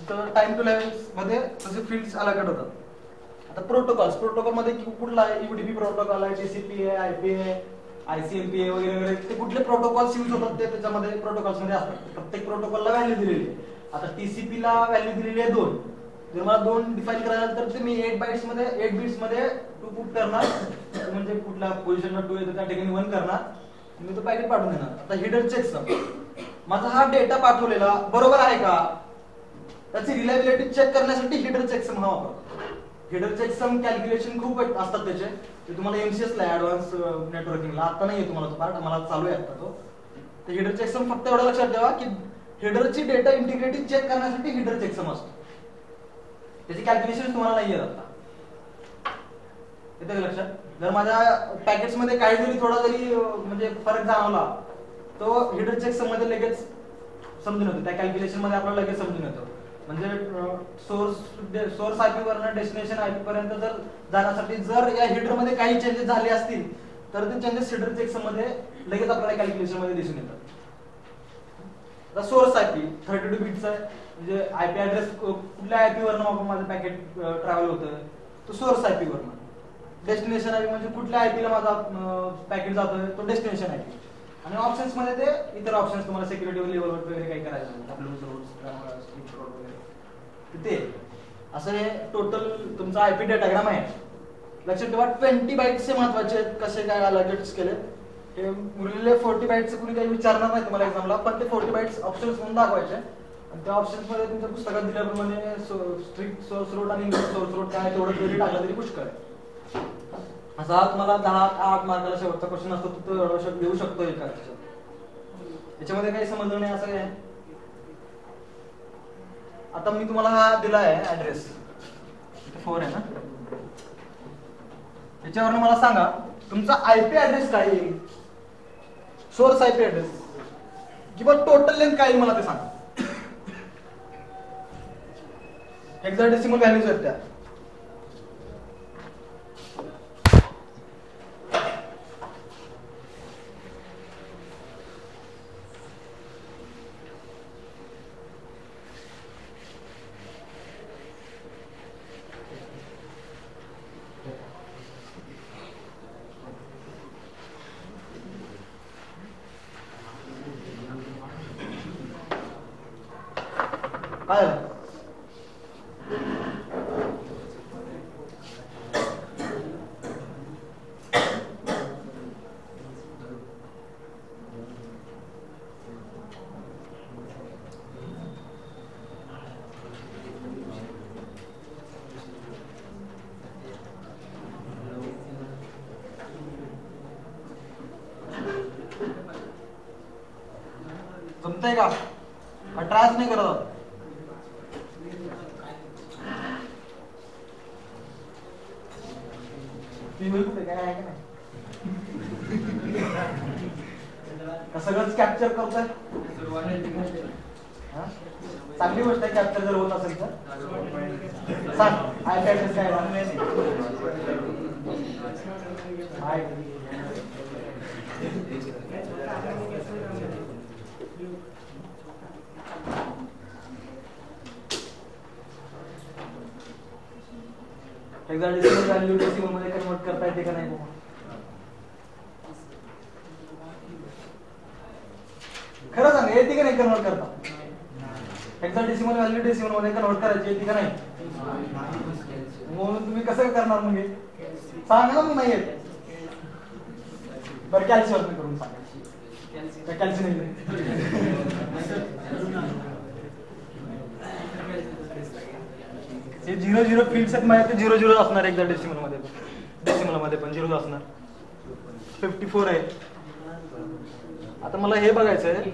Speaker 1: तर टाइम टू लाईव्ह मध्ये तसे फील्ड्स अलॉकेट होतात. आता प्रोटोकॉल मध्ये कुठला आहे, UDP प्रोटोकॉल आहे, TCP आहे, IP आहे, ICMP आहे वगैरे वगैरे, ते कुठले प्रोटोकॉल्स यूज होतात ते त्याच्यामध्ये प्रोटोकॉल्स मध्ये असतात. प्रत्येक प्रोटोकॉलला व्हॅल्यू दिलेली आहे. आता TCP ला व्हॅल्यू दिलेली आहे 2. जर मला 2 डिफाईन करायला तर ते मी 8 बिट्स मध्ये 2 पुट करणार, म्हणजे कुठल्या पोझिशनला 2 येतो त्या ठिकाणी 1 करणार, मी तो पॅकेट पाठवून देणार. आता हेडर चेकसम, माझा हा डेटा पाठवलेला बरोबर आहे का त्याची रिलायबिलिटी चेक करण्यासाठी हेडर चेकसम हा वापरतो. हेडर चेकसम कॅल्क्युलेशन खूप असतात त्याचे, ते तुम्हाला MCS ला ऍडव्हान्स नेटवर्किंगला आता नाही तुम्हाला तो पार्ट, आम्हाला चालू आहे आता तो. तर हेडर चेकसम फक्त एवढं लक्षात ठेवा की हेडरची डेटा इंटिग्रिटी चेक करण्यासाठी हेडर चेकसम असतो, त्याची कॅल्क्युलेशन तुम्हाला नाही येत आता. येतं का लक्षात? जर माझ्या पॅकेट्स मध्ये काही जरी थोडा जरी म्हणजे फरक जाणवला तो हेडर चेकसम मध्ये लगेच समजून येतो, त्या कॅल्क्युलेशन मध्ये आपल्याला लगेच समजून येतो. म्हणजे सोर्स IP वरनं डेस्टिनेशन IP पर्यंत जर जाण्यासाठी जर या हेडर मध्ये काही चेंजेस झाले असतील तर ते चेंजेस हेडर चेकसम मध्ये लगेच आपल्याला कॅल्क्युलेशन मध्ये दिसून येतात. आता सोर्स IP 32 बिट्स आहे, म्हणजे IP ऍड्रेस कुठल्या IP वरनं माझं पॅकेट ट्रॅव्हल होतं तो सोर्स IP वरनं. डेस्टिनेशन IP म्हणजे कुठल्या IP ला माझा पॅकेट जातोय तो डेस्टिनेशन IP. आणि ऑप्शन्स मध्ये ते इतर ऑप्शन्स तुम्हाला सिक्युरिटी लेवलवर वगैरे काही करायचं ते असं हे टोटल तुमचा IP डाटाग्राम आहे. लक्षात ठेवा 20 बाइट्सचे महत्त्वाचे आहेत, कसे काय अलॉकेट केले. हे उरलेले 40 बाइट्सचे कुणी काही विचारणार नाही तुम्हाला एक्झामला, पण ते 40 बाइट्स ऑप्शन्स म्हणून दाखवायचे. आणि त्या ऑप्शन्स मध्ये तुमच्या पुस्तकात दिल्याप्रमाणे स्ट्रिक्ट सोर्स रूट आणि इनपुट सोर्स रूट काय तेवढं जरी टाकलं तरी पुष्कळ आहे. असा तुम्हाला 10-8 मार्काला शेवटचा क्वेश्चन असतो तो देऊ शकतो एका याच्यामध्ये काही समजलं नाही असं काय. आता मी तुम्हाला हा दिला आहे ऍड्रेस, इथे 4 आहे ना, याच्यावरून मला सांगा तुमचा IP ऍड्रेस काय आहे, सोर्स IP ऍड्रेस किंवा टोटल लेंथ काय आहे मला ते सांगा. हेक्साडेसिमल व्हॅल्यूज आहेत त्या. काय जमतंय का? ट्रायच नाही करत. सगळंच कॅप्चर करतोय, चांगली गोष्ट आहे कॅप्चर जर होत असेल तर. सांग IP ऍड्रेस काय हेक्साडेसिमल व्हॅल्यू डेसिमल मध्ये कन्वर्ट करता येते का नाही? खरं सांग, येते का नाही कन्वर्ट करता? हेक्साडेसिमल व्हॅल्यू डेसिमल मध्ये कन्वर्ट करायची येते का नाही? म्हणून तुम्ही कसं करणार मग? सांगा मग नाही येत. बरं कॅल्सीवरती करून सांगा. कॅल्सी नाही हे 0-0 फील्ड्स आहेत माहिती, 0-0 असणार हेक्साडेसिमल मध्ये पण, डेसिमल मध्ये पण 0 असणार. 54 आहे. आता मला हे बघायचं आहे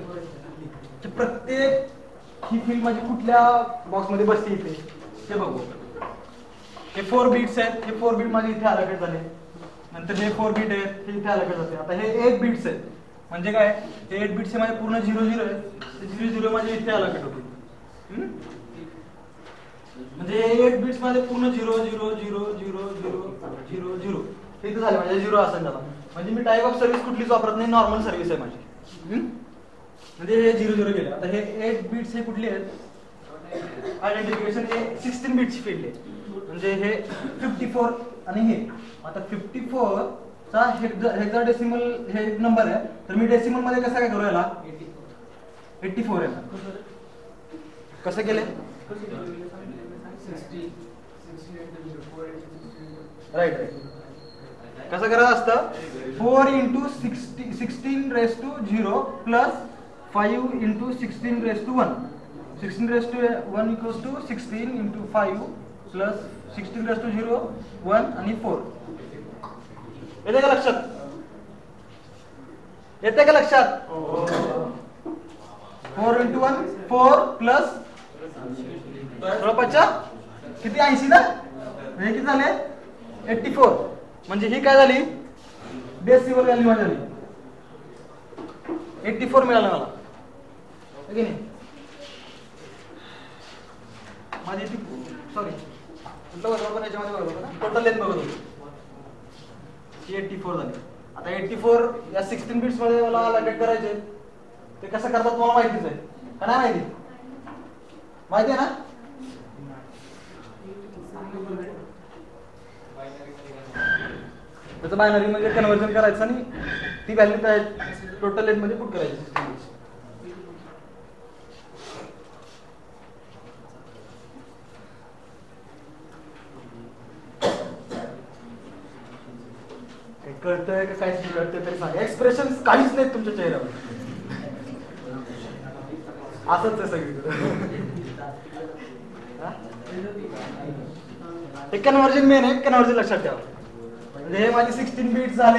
Speaker 1: की प्रत्येक ही फील्ड माझी कुठल्या बॉक्स मध्ये बसते इथे ते बघू. हे 4 बिट्स आहेत, हे 4 बिट माझे इथे अलोकेट झाले. नंतर हे 4 बिट आहेत, हे इथे अलोकेट होते. आता हे 8 बिट्स आहेत, म्हणजे काय, हे 8 बिट्स माझे पूर्ण 0-0 आहेत, ते 0-0 माझे इथे अलोकेट होते. म्हणजे 8 बिट्स मध्ये पूर्ण 0-0-0-0-0-0-0 हे इथे झाले, म्हणजे 0 असेल त्याला. म्हणजे मी टाईप ऑफ सर्व्हिस कुठलीच वापरत नाही, नॉर्मल सर्व्हिस आहे माझी. म्हणजे हे 0-0 गेले. आता हे 8 बिट्स हे कुठले आहेत? आयडेंटिफिकेशन हे 16 बिटची फील्ड आहे. म्हणजे हे 54 आणि हे. आता 54 चा हेक्साडेसिमल हे नंबर आहे, तर मी डेसिमल मध्ये कसं काय करू याला? 84 आहे. कसं केले? Right right. कसं करायचं असतं? 4 into 16 raised to 0 plus 5 into 16 raised to 1. 16 raised to 1 equals to 16 into 5 plus 16 raised to 0, 1 आणि 4. येते का लक्षात? येते का लक्षात? 4 into 1 4 plus 16 किती 80 ना? हे किती झाले? 84. म्हणजे ही काय झाली? डेसिमल व्हॅल्यू झाली. 84 मिळालं मला. ओके नाही? माझी सॉरी पण याच्यामध्ये बघत होता ना, टोटल लेंथ बघत होतो. 84 झाली. आता 84 या 16 बिट्स मध्ये मला अलोकेट करायचे. ते कसं करतात मला माहितीच आहे का नाही माहिती? माहिती आहे ना? त्याचं बायनरी मध्ये कन्वर्जन करायचं आणि ती व्हॅल्यू काय टोटल लेंथ मध्ये पुट करायची. कळतंय का काहीच नाही कळतंय तरी सांगा. एक्सप्रेशन काहीच नाहीत तुमच्या चेहऱ्यावर. असंच आहे सगळीकडे. हे कन्वर्जन मेन आहे, कन्वर्जन लक्षात ठेवा. म्हणजे हे माझे 16 बिट्स झाले.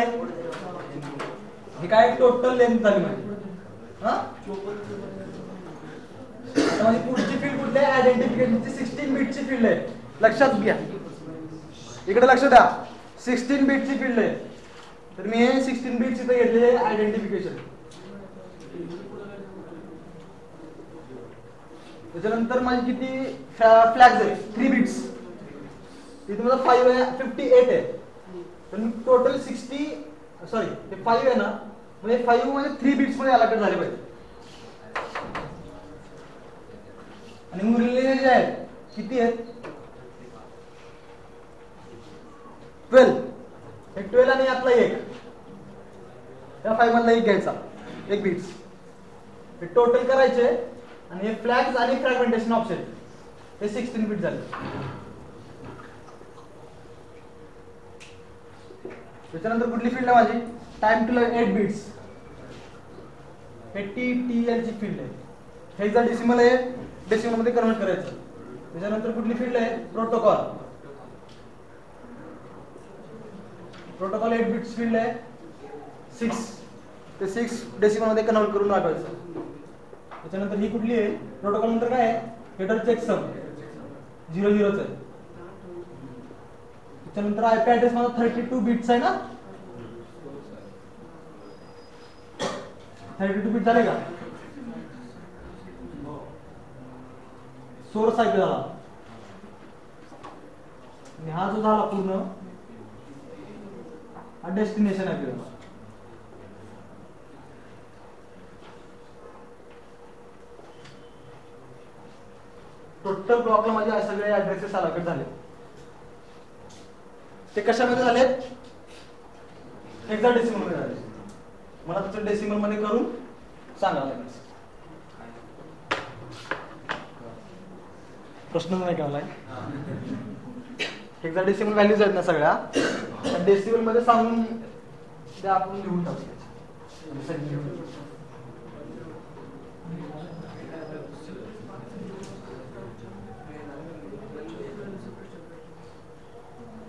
Speaker 1: हे काय टोटल लेंथ झाली माझी. आता माझी पुढची फील्ड कुठली आहे? आयडेंटिफिकेशनची 16 बिटची फील्ड आहे. लक्षात घ्या, इकडे लक्ष द्या. 16 बिटची फील्ड आहे, तर मी हे 16 बिट्स इथे घेतलेले आयडेंटिफिकेशन. त्याच्यानंतर माझी किती फ्लॅग्स आहेत? 3 बिट्स. इथे माझा 5 आहे, 58 आहे. तर मी टोटल 60 सॉरी ते 5 आहे ना, म्हणजे 5 म्हणजे 3 बिट्स मध्ये अलोकेट झाले पाहिजे. आणि उरलेले जे आहेत किती आहेत? 12. हे 12 आणि यातला 1, त्या 5 मधला 1 घ्यायचा, 1 बिट्स. हे टोटल करायचे आणि हे फ्लॅग्स आणि फ्रॅगमेंटेशन ऑप्शन हे 16 बिट झाले. त्याच्यानंतर कुठली फील्ड आहे माझी? Time to 8 bits. हे TTL ची फील्ड आहे. हेक्साडेसिमल आहे, डेसिमल मध्ये कन्वर्ट करायचं. त्याच्यानंतर कुठली फील्ड आहे? प्रोटोकॉल. प्रोटोकॉल 8 बिट्स फील्ड आहे. 6 ते 6 डेसिमल मध्ये कन्वर्ट करून दाखवायचं. त्याच्यानंतर ही कुठली आहे? प्रोटोकॉल नंतर काय आहे? हेडर चेकसम 00 आहे. त्याच्यानंतर आयपी ऍड्रेस माझा 32 बिट्स आहे ना? 32 बिट झाले का? सोर्स आयपी झाला आणि हा जो झाला पूर्ण हा डेस्टिनेशन आयपी झाला. टोटल ब्लॉकला माझे सगळे ऍड्रेसेस अलोकेट झाले. ते कशामध्ये झालेत? हेक्साडेसिमल मध्ये झाले. मला त्याचं डेसिमल मध्ये करून सांगावं लागेल. प्रश्न नाही केलाय. हेक्साडेसिमल व्हॅल्यूज आहेत ना सगळ्या, डेसिमल मध्ये सांगून ते आपण लिहून टाकूया.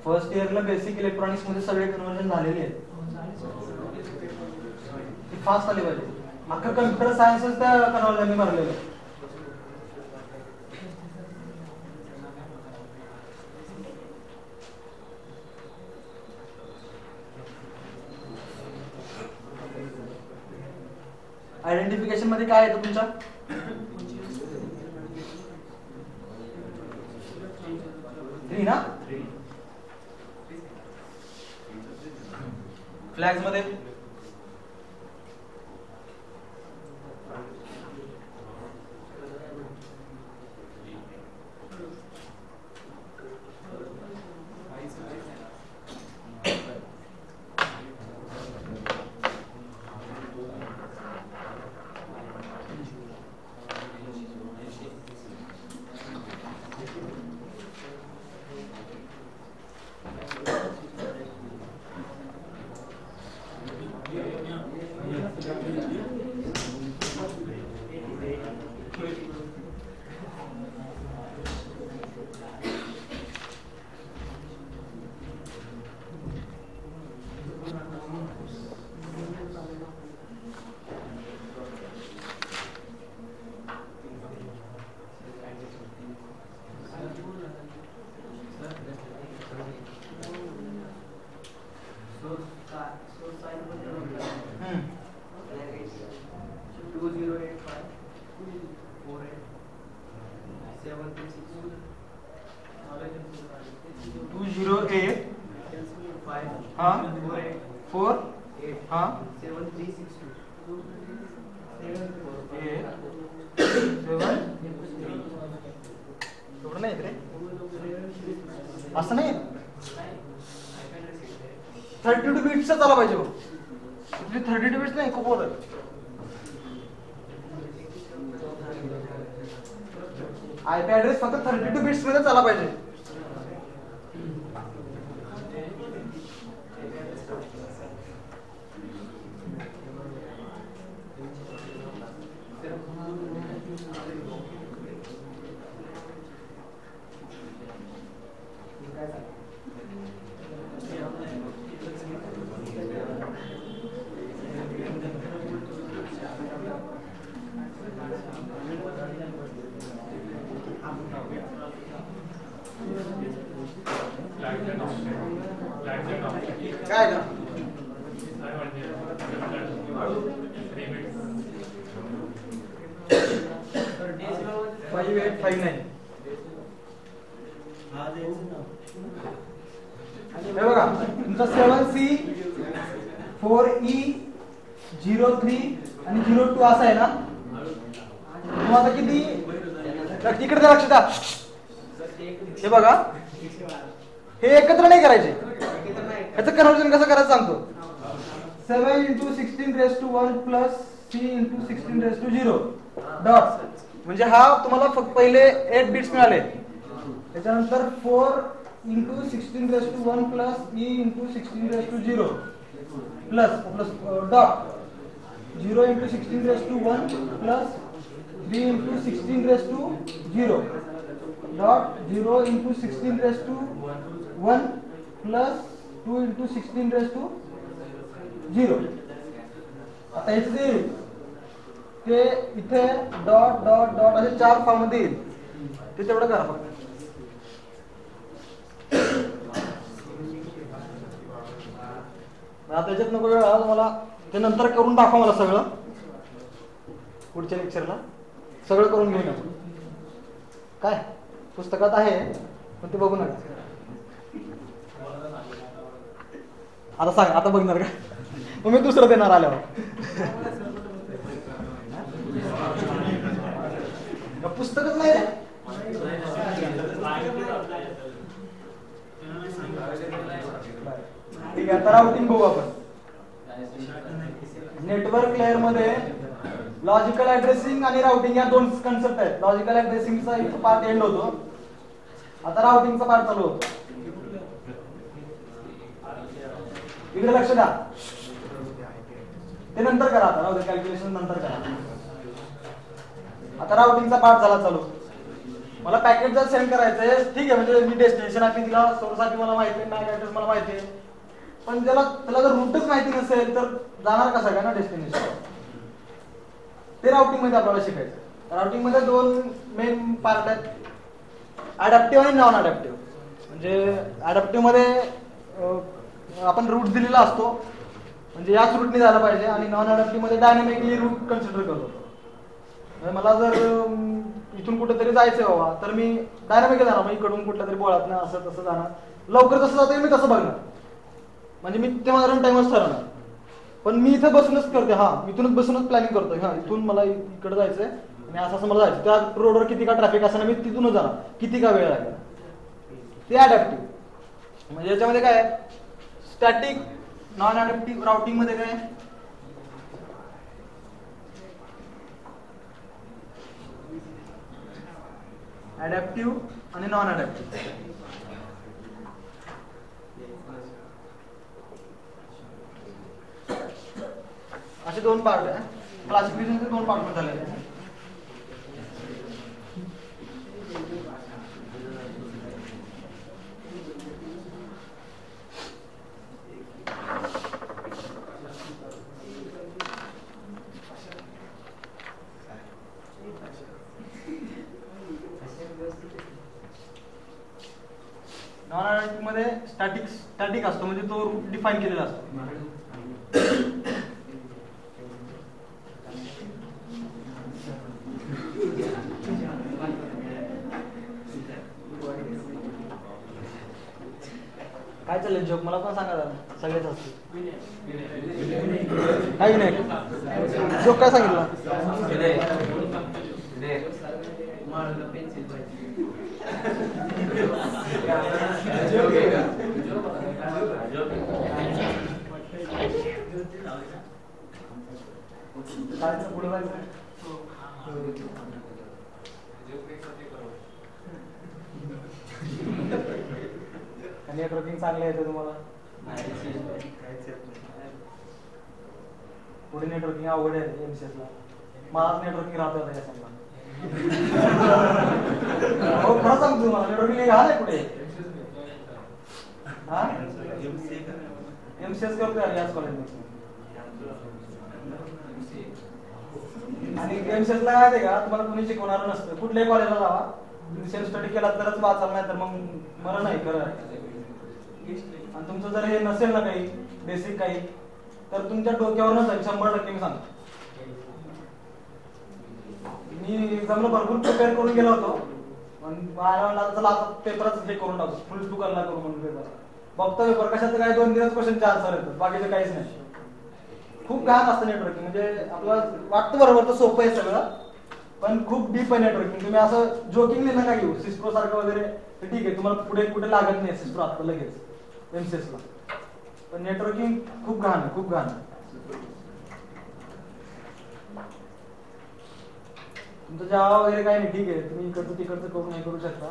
Speaker 1: फर्स्ट इयरला बेसिक इलेक्ट्रॉनिक्स मध्ये सगळे कन्वर्जन झालेले आहेत. फास्ट आले पाहिजे. अख्खं कम्प्युटर सायन्सच त्या कन्वर्जनने भरलेलं आहे. आयडेंटिफिकेशन मध्ये काय येतं तुमच्या? थ्री ना? फ्लॅग्स मध्ये असं नाही 32 बिट्स आला पाहिजे. 32 बिट्स नाही, खूप होत. आयपी ऍड्रेस फक्त 32 बिट्स मध्ये आला पाहिजे. काय ना 5859 हे बघा तुमचा 7C 4E 03 आणि 02 असा आहे ना. तुम्हाला किती इकडे लक्ष द्या. हे बघा हे एकत्र नाही करायचे. याचं कन्वर्जन कसं करायचं सांगतो. 7 × 16⁻1 प्लस C × 16⁻0 डॉट. म्हणजे हा तुम्हाला फक्त पहिले 8 बिट्स मिळाले. त्याच्यानंतर 4 × 16⁻1 plus E × 16⁻0 plus dot 0 × 16⁻1 plus 3 × 16⁻0 dot 0 × 16⁻1 plus 2 × 16⁻0. आता याचं जे ते इथे डॉट डॉट डॉट असे 4 फॉर्म मध्ये येईल. ते तेवढं करा फक्त. आता याच्यात नको वेळ मला ते नंतर करून दाखवा मला सगळं. पुढच्या लेक्चरला सगळं करून घेऊन आपण. काय पुस्तकात आहे पण ते बघू नका. आता सांग आता बघणार का? मग मी दुसरं देणार आल्यावर. पुस्तकच नाही रे. ठीक आहे, आता राउटिंग बघू आपण. नेटवर्क लेअर मध्ये लॉजिकल ऍड्रेसिंग आणि राउटिंग या दोन कन्सेप्ट आहेत. लॉजिकल ऍड्रेसिंगचा एक पार्ट एंड होतो, आता राउटिंगचा पार्ट चालू होतो. इकडे लक्ष द्या, ते नंतर करा, आता राहू कॅल्क्युलेशन नंतर करा. आता राउटिंगचा पार्ट झाला चालू. मला पॅकेट जर सेंड करायचंय, ठीक आहे, म्हणजे मी डेस्टिनेशन आयपी दिला, सोर्स आयपी मला माहिती आहे, मॅक ऍड्रेस मला माहिती आहे, पण त्याला जर रूटच माहिती नसेल तर जाणार कसा काय ना डेस्टिनेशन. ते राउटिंग मध्ये आपल्याला शिकायचं. राउटिंग मध्ये दोन मेन पार्ट आहेत, अडॅप्टिव्ह आणि नॉन अडॅप्टिव्ह. म्हणजे अडॅप्टिव्ह मध्ये आपण रूट दिलेला असतो, म्हणजे याच रूटने जायला पाहिजे, आणि नॉन अडॅप्टिव्ह मध्ये डायनॅमिकली रूट कन्सिडर करतो. मला जर इथून कुठेतरी जायचंय बाबा, तर मी डायनॅमिक जाणार, मग इकडून कुठल्या तरी बोळात ना असं तसं जाणार, लवकर जसं जातं मी तसं बघणार, म्हणजे मी ते माझा रन टाइमच ठरवणार. पण मी इथं बसूनच करते, हा इथूनच बसूनच प्लॅनिंग करतोय, हा इथून मला इकडे जायचंय आणि असं मला जायचं, त्या रोडवर किती का ट्रॅफिक असं मी तिथूनच जाणार, किती का वेळ लागेल. ते अडॅप्टिव्ह. म्हणजे याच्यामध्ये काय स्टॅटिक, नॉन अडॅप्टिव्ह. राउटिंग मध्ये काय अडॅप्टिव्ह आणि नॉन अडॅप्टिव्ह असे दोन पार्ट आहे. क्लासिफिकेशनचे दोन पार्ट झाले. नॉन अडॅप्टिव्ह मध्ये स्टॅटिक असतो, म्हणजे तो रूट डिफाईन केलेला असतो. काय चालेल जोक मला पण सांगा जरा, सगळेच असते काय नाही जोक काय सांगितलं. पुढे नेटवर्किंग चांगलं येतं तुम्हाला. पुढे नेटवर्किंग अवघड आहे एमसीएस ला. मला नेटवर्किंग राहत होतं या समजा. हो खरं सांगतो तुम्हाला, नेटवर्किंग घाल आहे पुढे. हा एमसीएस करतोय याच कॉलेजमध्ये. आणि एमसीएस ला काय का तुम्हाला कोणी शिकवणार नसतं. कुठल्याही कॉलेजला जावा, तुम्ही सेल्फ स्टडी केला तरच वाचाल, नाही तर मग मला नाही खरं. आणि तुमचं जर हे नसेल ना काही बेसिक काही, तर तुमच्या डोक्यावर नसेल 100%. मी सांगतो, मी एक्झामला भरपूर प्रिपेअर करून गेलो होतो, चला आता पेपरच हे करून टाकतो, फुल टुकलला करू म्हणून पेपर बघतो. पेपर कशाचं काय 2-3 क्वेश्चनचे आन्सर येतात, बाकीचं काहीच नाही. खूप घाण असतं नेटवर्किंग. म्हणजे आपल्याला वाटतं बरोबर तर सोपं आहे सगळं, पण खूप डीप आहे नेटवर्किंग. तुम्ही असं जोकिंगली नका घेऊ. सिस्को सारखं वगैरे ठीक आहे, तुम्हाला पुढे कुठे लागत नाही सिस्को आता लगेच एमसीएस ला, पण नेटवर्किंग खूप घाण आहे, खूप घाण आहे. तुमचं जावा वगैरे काही नाही, ठीक आहे, तुम्ही इकडचं तिकडचं करून नाही करू शकता.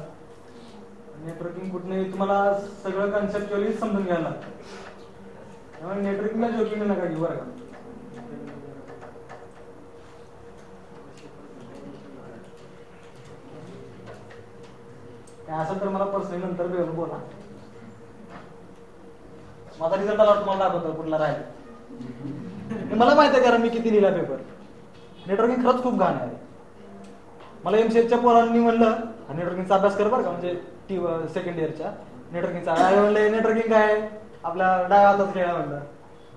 Speaker 1: नेटवर्किंग कुठे तुम्हाला सगळं कन्सेप्च्युअली समजून घ्यायला लागतं. त्यामुळे नेटवर्किंगला जोकिंग नका घेऊ बरं का. काय असं तर मला पर्सनली नंतर भेटून बोला. माझा रिझल्ट आला तुम्हाला दाखवतो कुठला राहील. मला माहिती आहे कारण मी किती लिहिला पेपर. नेटवर्किंग खरंच खूप घाण आहे. मला एमसीएच्या पोरांनी म्हणलं नेटवर्किंगचा अभ्यास कर बरं का, म्हणजे सेकंड इयरच्या नेटवर्किंगचा. म्हणलं नेटवर्किंग काय आपल्या डाव्या हातात खेळा म्हणलं.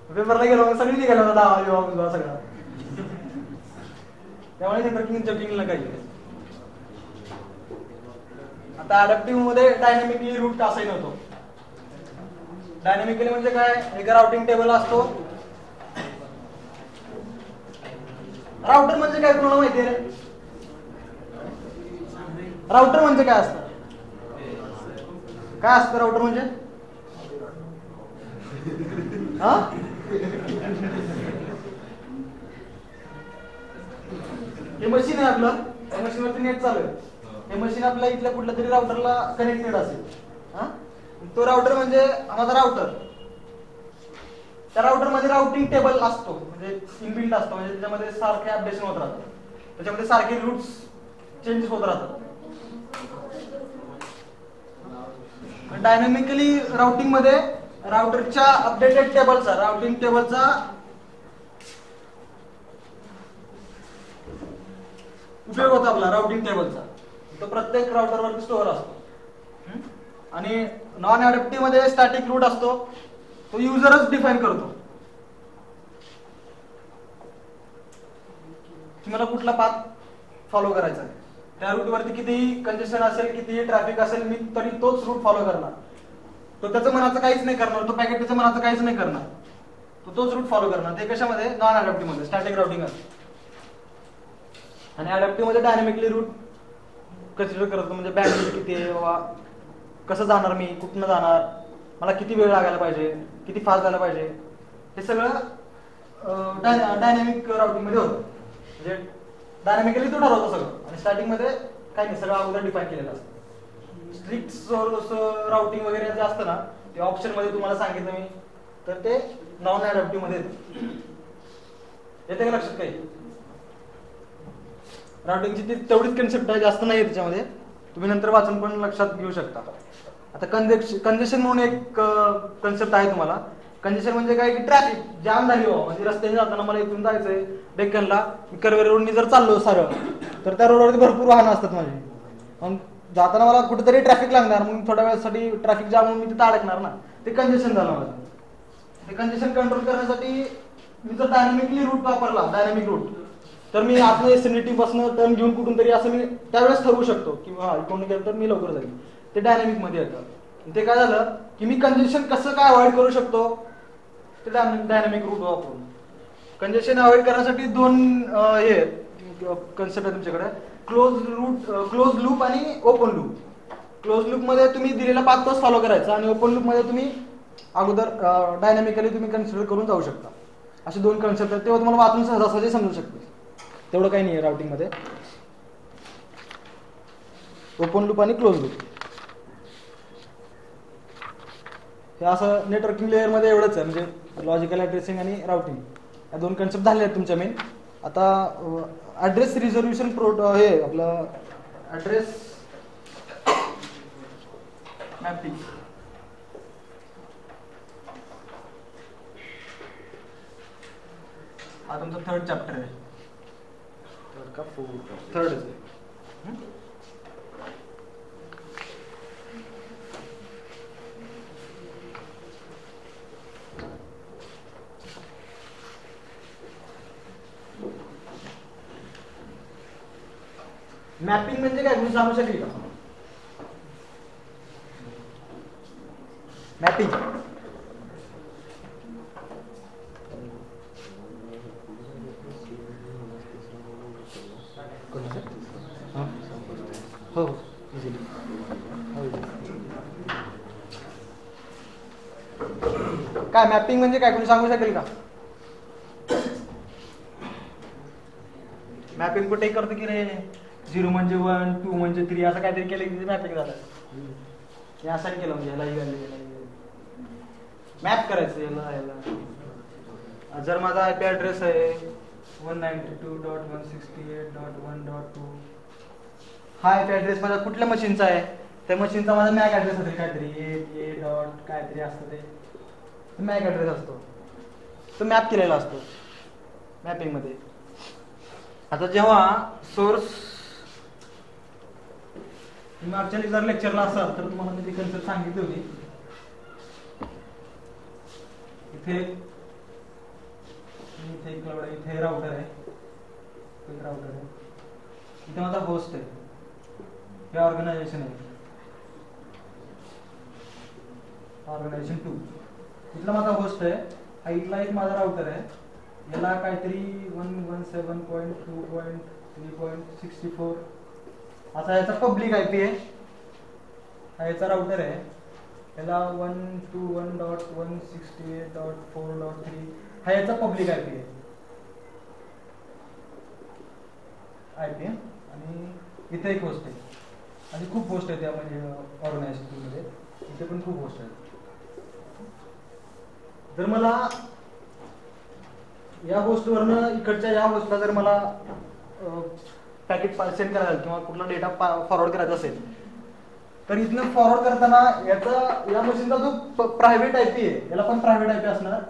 Speaker 1: पेपरला गेलो सगळी निघाला होता डावा युवा सगळा. त्यामुळे नेटवर्किंग जोकिंग नका घेऊ. आता अडॅप्टिव्ह मध्ये डायनॅमिकली रूट असाइन होतो. डायनॅमिकली म्हणजे काय, एक राउटिंग टेबल असतो. राउटर म्हणजे काय तुम्हाला माहिती आहे? राउटर म्हणजे काय असतं? काय असतं राउटर म्हणजे? हा हे मशीन आहे आपलं, त्या मशीनवरती नेट चालू आहे. हे मशीन आपल्या इथल्या कुठल्या तरी राउटरला कनेक्टेड असेल. हा तो राउटर म्हणजे माझा राउटर. त्या राउटर मध्ये राउटिंग टेबल असतो, म्हणजे इनबिल्ट असतो, म्हणजे त्याच्यामध्ये सारखे अपडेशन होत राहतात, त्याच्यामध्ये सारखे रूट्स चेंज होत राहतात. डायनॅमिकली राउटिंग मध्ये राउटरच्या अपडेटेड टेबलचा, राउटिंग टेबलचा उपयोग होतो आपला राउटिंग टेबलचा. तो प्रत्येक राउटरवरती स्टोअर असतो. आणि नॉन अडॅप्टिव्ह मध्ये स्टॅटिक रूट असतो, तो युजरच डिफाईन करतो. तुम्हाला कुठला पाथ फॉलो करायचा आहे, त्या रूटवरती कितीही कंजेशन असेल, कितीही ट्रॅफिक असेल, मी तरी तोच रूट फॉलो करणार. तो त्याचं मनाचं काहीच नाही करणार, तो पॅकेट त्याचं मनाचं काहीच नाही करणार, तो तोच रूट फॉलो करणार. ते कशामध्ये? नॉन अडॅप्टिव्ह मध्ये स्टॅटिक राउटिंग असते. आणि अडॅप्टिव्ह मध्ये डायनॅमिकली रूट कन्सिडर करतो, म्हणजे बँडविड्थ किती आहे बाबा, कसं जाणार मी, कुठनं जाणार, मला किती वेळ लागायला पाहिजे, किती फास्ट झालं पाहिजे, हे सगळं डायनॅमिक राउटिंग मध्ये होतं. म्हणजे डायनॅमिकली तो ठरवतो सगळं, आणि स्टार्टिंग मध्ये काही नाही, सगळं अगोदर डिफाईन केलेलं असतं. स्ट्रिक्ट राउटिंग वगैरे जे असतं ना, ते ऑप्शन मध्ये तुम्हाला सांगितलं मी, तर ते नॉन अडॅप्टिव्ह मध्ये येते का लक्षात? काही राउटिंगची ती तेवढीच कन्सेप्ट आहे, जास्त नाही आहे त्याच्यामध्ये, तुम्ही नंतर वाचून पण लक्षात घेऊ शकता. आता कंजेशन म्हणून एक कन्सेप्ट आहे तुम्हाला. कंजेशन म्हणजे काय की ट्रॅफिक जाम झाली हो, म्हणजे रस्त्याने जाताना मला इथून जायचंय डेक्कनला, मी कर्वे रोडनी जर चाललो सरळ, तर त्या रोडवरती भरपूर वाहनं असतात माझी, मग जाताना मला कुठेतरी ट्रॅफिक लागणार, मग थोड्या वेळासाठी ट्रॅफिक जाम होऊन मी तिथे अडकणार ना, ते कंजेशन झालं माझं. ते कंजेशन कंट्रोल करण्यासाठी मी जर डायनॅमिकली रूट वापरला, डायनॅमिक रूट, तर मी आपलं एसएनडीटी पासून टर्न घेऊन कुठून तरी असं मी त्यावेळेस ठरवू शकतो की हा इकडून गेलं तर मी लवकर जाईल. ते डायनॅमिक मध्ये येतं. ते काय झालं की मी कंजेशन कसं काय अवॉइड करू शकतो, ते डायनॅमिक रूट वापरून. कंजेशन अवॉइड करण्यासाठी दोन हे कन्सेप्ट आहे तुमच्याकडे, क्लोज लूप आणि ओपन लूप. क्लोज लूप मध्ये तुम्ही दिलेला पाथ तोच फॉलो करायचा, आणि ओपन लूप मध्ये तुम्ही अगोदर डायनॅमिकली तुम्ही कन्सिडर करून जाऊ शकता. असे दोन कन्सेप्ट आहेत, तेव्हा तुम्हाला वाचून सहजासहजी समजू शकते. तेवढं काही नाही आहे राउटिंग मध्ये. ओपन लूप आणि क्लोज लूप हे असं नेटवर्किंग लेअर मध्ये एवढंच आहे, म्हणजे लॉजिकल ऍड्रेसिंग आणि राउटिंग या दोन कन्सेप्ट झाले आहेत तुमच्या मेन. आता ऍड्रेस रिझर्वेशन हे आपलं ऍड्रेस मॅपिंग. हा तुमचा थर्ड चॅप्टर आहे. थर्ड का फोर्थ? थर्ड आहे. मॅपिंग म्हणजे काय तुम्ही सांगू शकेल का? मॅपिंग हो काय मॅपिंग म्हणजे काय कोणी सांगू शकेल का? मॅपिंग कुठे करतो की रे, 0 म्हणजे 1, 2 म्हणजे 3 असं काहीतरी केलं की मॅपिंग झालं. हे असं केलं म्हणजे याला मॅप करायचं याला. जर माझा आयपी ऍड्रेस आहे 192.168.1.2, हा आयपी ऍड्रेस माझा कुठल्या मशीनचा आहे, त्या मशीनचा माझा मॅक ऍड्रेस असेल काहीतरी ए डॉट काहीतरी असतं, ते मॅक ऍड्रेस असतो, तो मॅप केलेला असतो मॅपिंग मध्ये. आता जेव्हा सोर्स ऍक्च्युअली जर लेक्चरला असाल तर तुम्हाला मी ती कन्सेप्ट सांगितली होती. इथे इथे राउटर आहे, इथे माझा होस्ट आहे, हे ऑर्गनायझेशन आहे, ऑर्गनायझेशन 2. इथला माझा होस्ट आहे, हा इथला एक माझा राउटर आहे, याला काहीतरी 117.2.3.64 असा याचा पब्लिक आयपी आहे, हा याचा राउटर आहे, ह्याला 121.168.4.3 हा याचा पब्लिक आयपी आहे. आयपी आणि इथे एक होस्ट आहे आणि खूप होस्ट आहे त्या म्हणजे ऑर्गनायझेशनमध्ये इथे पण खूप होस्ट आहेत. जर मला या होस्टवरनं इकडच्या या होस्टला जर मला पॅकेट सेंड करायला किंवा कुठला डेटा फॉरवर्ड करायचा असेल तर इथनं फॉरवर्ड करताना याचा या मशीनचा जो प्रायव्हेट आयपी आहे याला पण प्रायव्हेट आयपी असणार,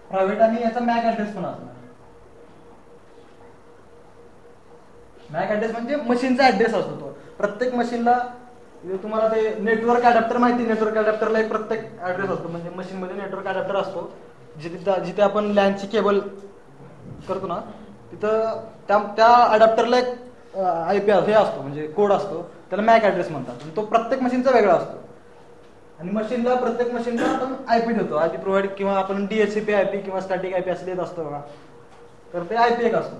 Speaker 1: प्रायव्हेट आणि याचा मॅक ऍड्रेस पण असणार. मॅक ऍड्रेस म्हणजे मशीनचा ऍड्रेस असतो तो. प्रत्येक मशीनला तुम्हाला ते नेटवर्क अडॅप्टर माहिती, नेटवर्क अडॅप्टरला एक प्रत्येक ऍड्रेस असतो. म्हणजे मशीनमध्ये नेटवर्क अडॅप्टर असतो जिथे आपण लॅनची केबल करतो ना तिथं त्या अडॅप्टरला एक आयपी हे असतो म्हणजे कोड असतो, त्याला मॅक ऍड्रेस म्हणतात. आणि तो प्रत्येक मशीनचा वेगळा असतो. आणि मशीनला प्रत्येक मशीनला आपण आयपी देतो, आयपी प्रोव्हाइड किंवा आपण डीएचसीपी आयपी किंवा स्टॅटिक आयपी असं देत असतो बघा. तर ते आयपी एक असतो,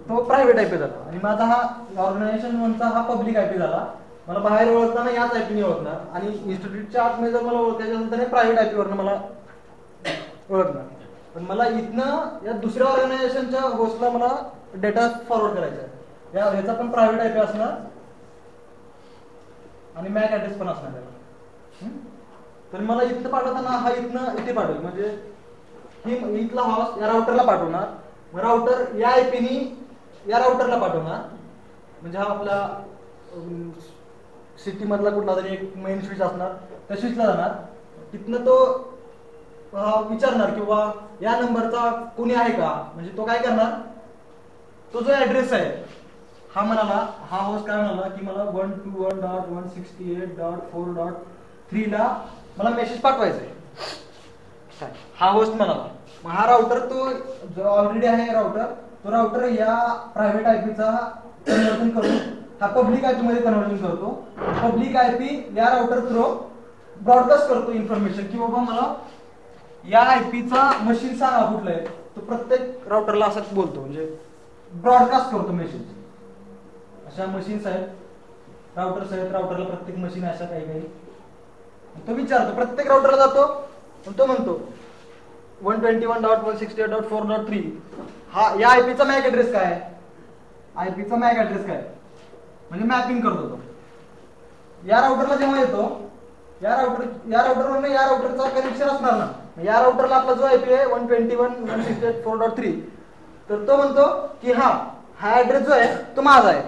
Speaker 1: तो प्रायव्हेट आयपी झाला. आणि माझा हा ऑर्गनायझेशन वनचा हा पब्लिक आयपी झाला. मला बाहेर ओळखताना याच आयपीने ओळखणार आणि इन्स्टिट्यूटच्या आतमध्ये जर मला ओळखायचं असेल तर हे प्रायव्हेट आयपीवरनं मला ओळखणार. पण मला इथनं या दुसऱ्या ऑर्गनायझेशनच्या होस्टला मला डेटा फॉरवर्ड करायचा आहे. ह्याचा पण प्रायव्हेट आयपी असणार आणि मॅक ऍड्रेस पण असणार त्याला. तर मला इथं पाठवताना हा इथनं इथे पाठवेल म्हणजे ही इथला हॉस्ट या राउटरला पाठवणार, मग राउटर या आयपीनी या राउटरला पाठवणार. म्हणजे हा आपला सिटी मधला कुठला तरी एक मेन स्विच असणार, त्या स्विचला जाणार. तिथनं तो विचारणार किंवा या नंबरचा कोणी आहे का, म्हणजे तो काय करणार, तो जो ऍड्रेस आहे हा म्हणाला, हा होस्ट काय म्हणाला की मला 121.168.4.3 ला मला मेसेज पाठवायचा आहे, हा होस्ट म्हणाला. मग हा राउटर तो जो ऑलरेडी आहे राउटर, तो राउटर या प्रायव्हेट आयपीचा कन्वर्जन करून हा पब्लिक आयपी मध्ये कन्वर्जन करतो. पब्लिक आयपी या राउटर थ्रू ब्रॉडकास्ट करतो इन्फॉर्मेशन की बाबा मला या आयपीचा मशीन सांगा कुठलं आहे. तो प्रत्येक राउटरला असं बोलतो म्हणजे ब्रॉडकास्ट करतो मेसेज. अशा मशीन्स आहेत, राउटर्स आहेत, राउटरला प्रत्येक मशीन अशा काही काही. तो विचारतो, प्रत्येक राउटरला जातो आणि तो म्हणतो 121.168.4.3 हा या आयपीचा मॅक ऍड्रेस काय आहे, आयपीचा मॅक ऍड्रेस काय म्हणजे मॅपिंग करतो तो. या राउटरला जेव्हा येतो या राउटरवरून या राउटरचा कनेक्शन असणार ना, या राउटरला आपला जो आयपी आहे 121.168.4.3 तर तो म्हणतो की हा ऍड्रेस जो आहे तो माझा आहे.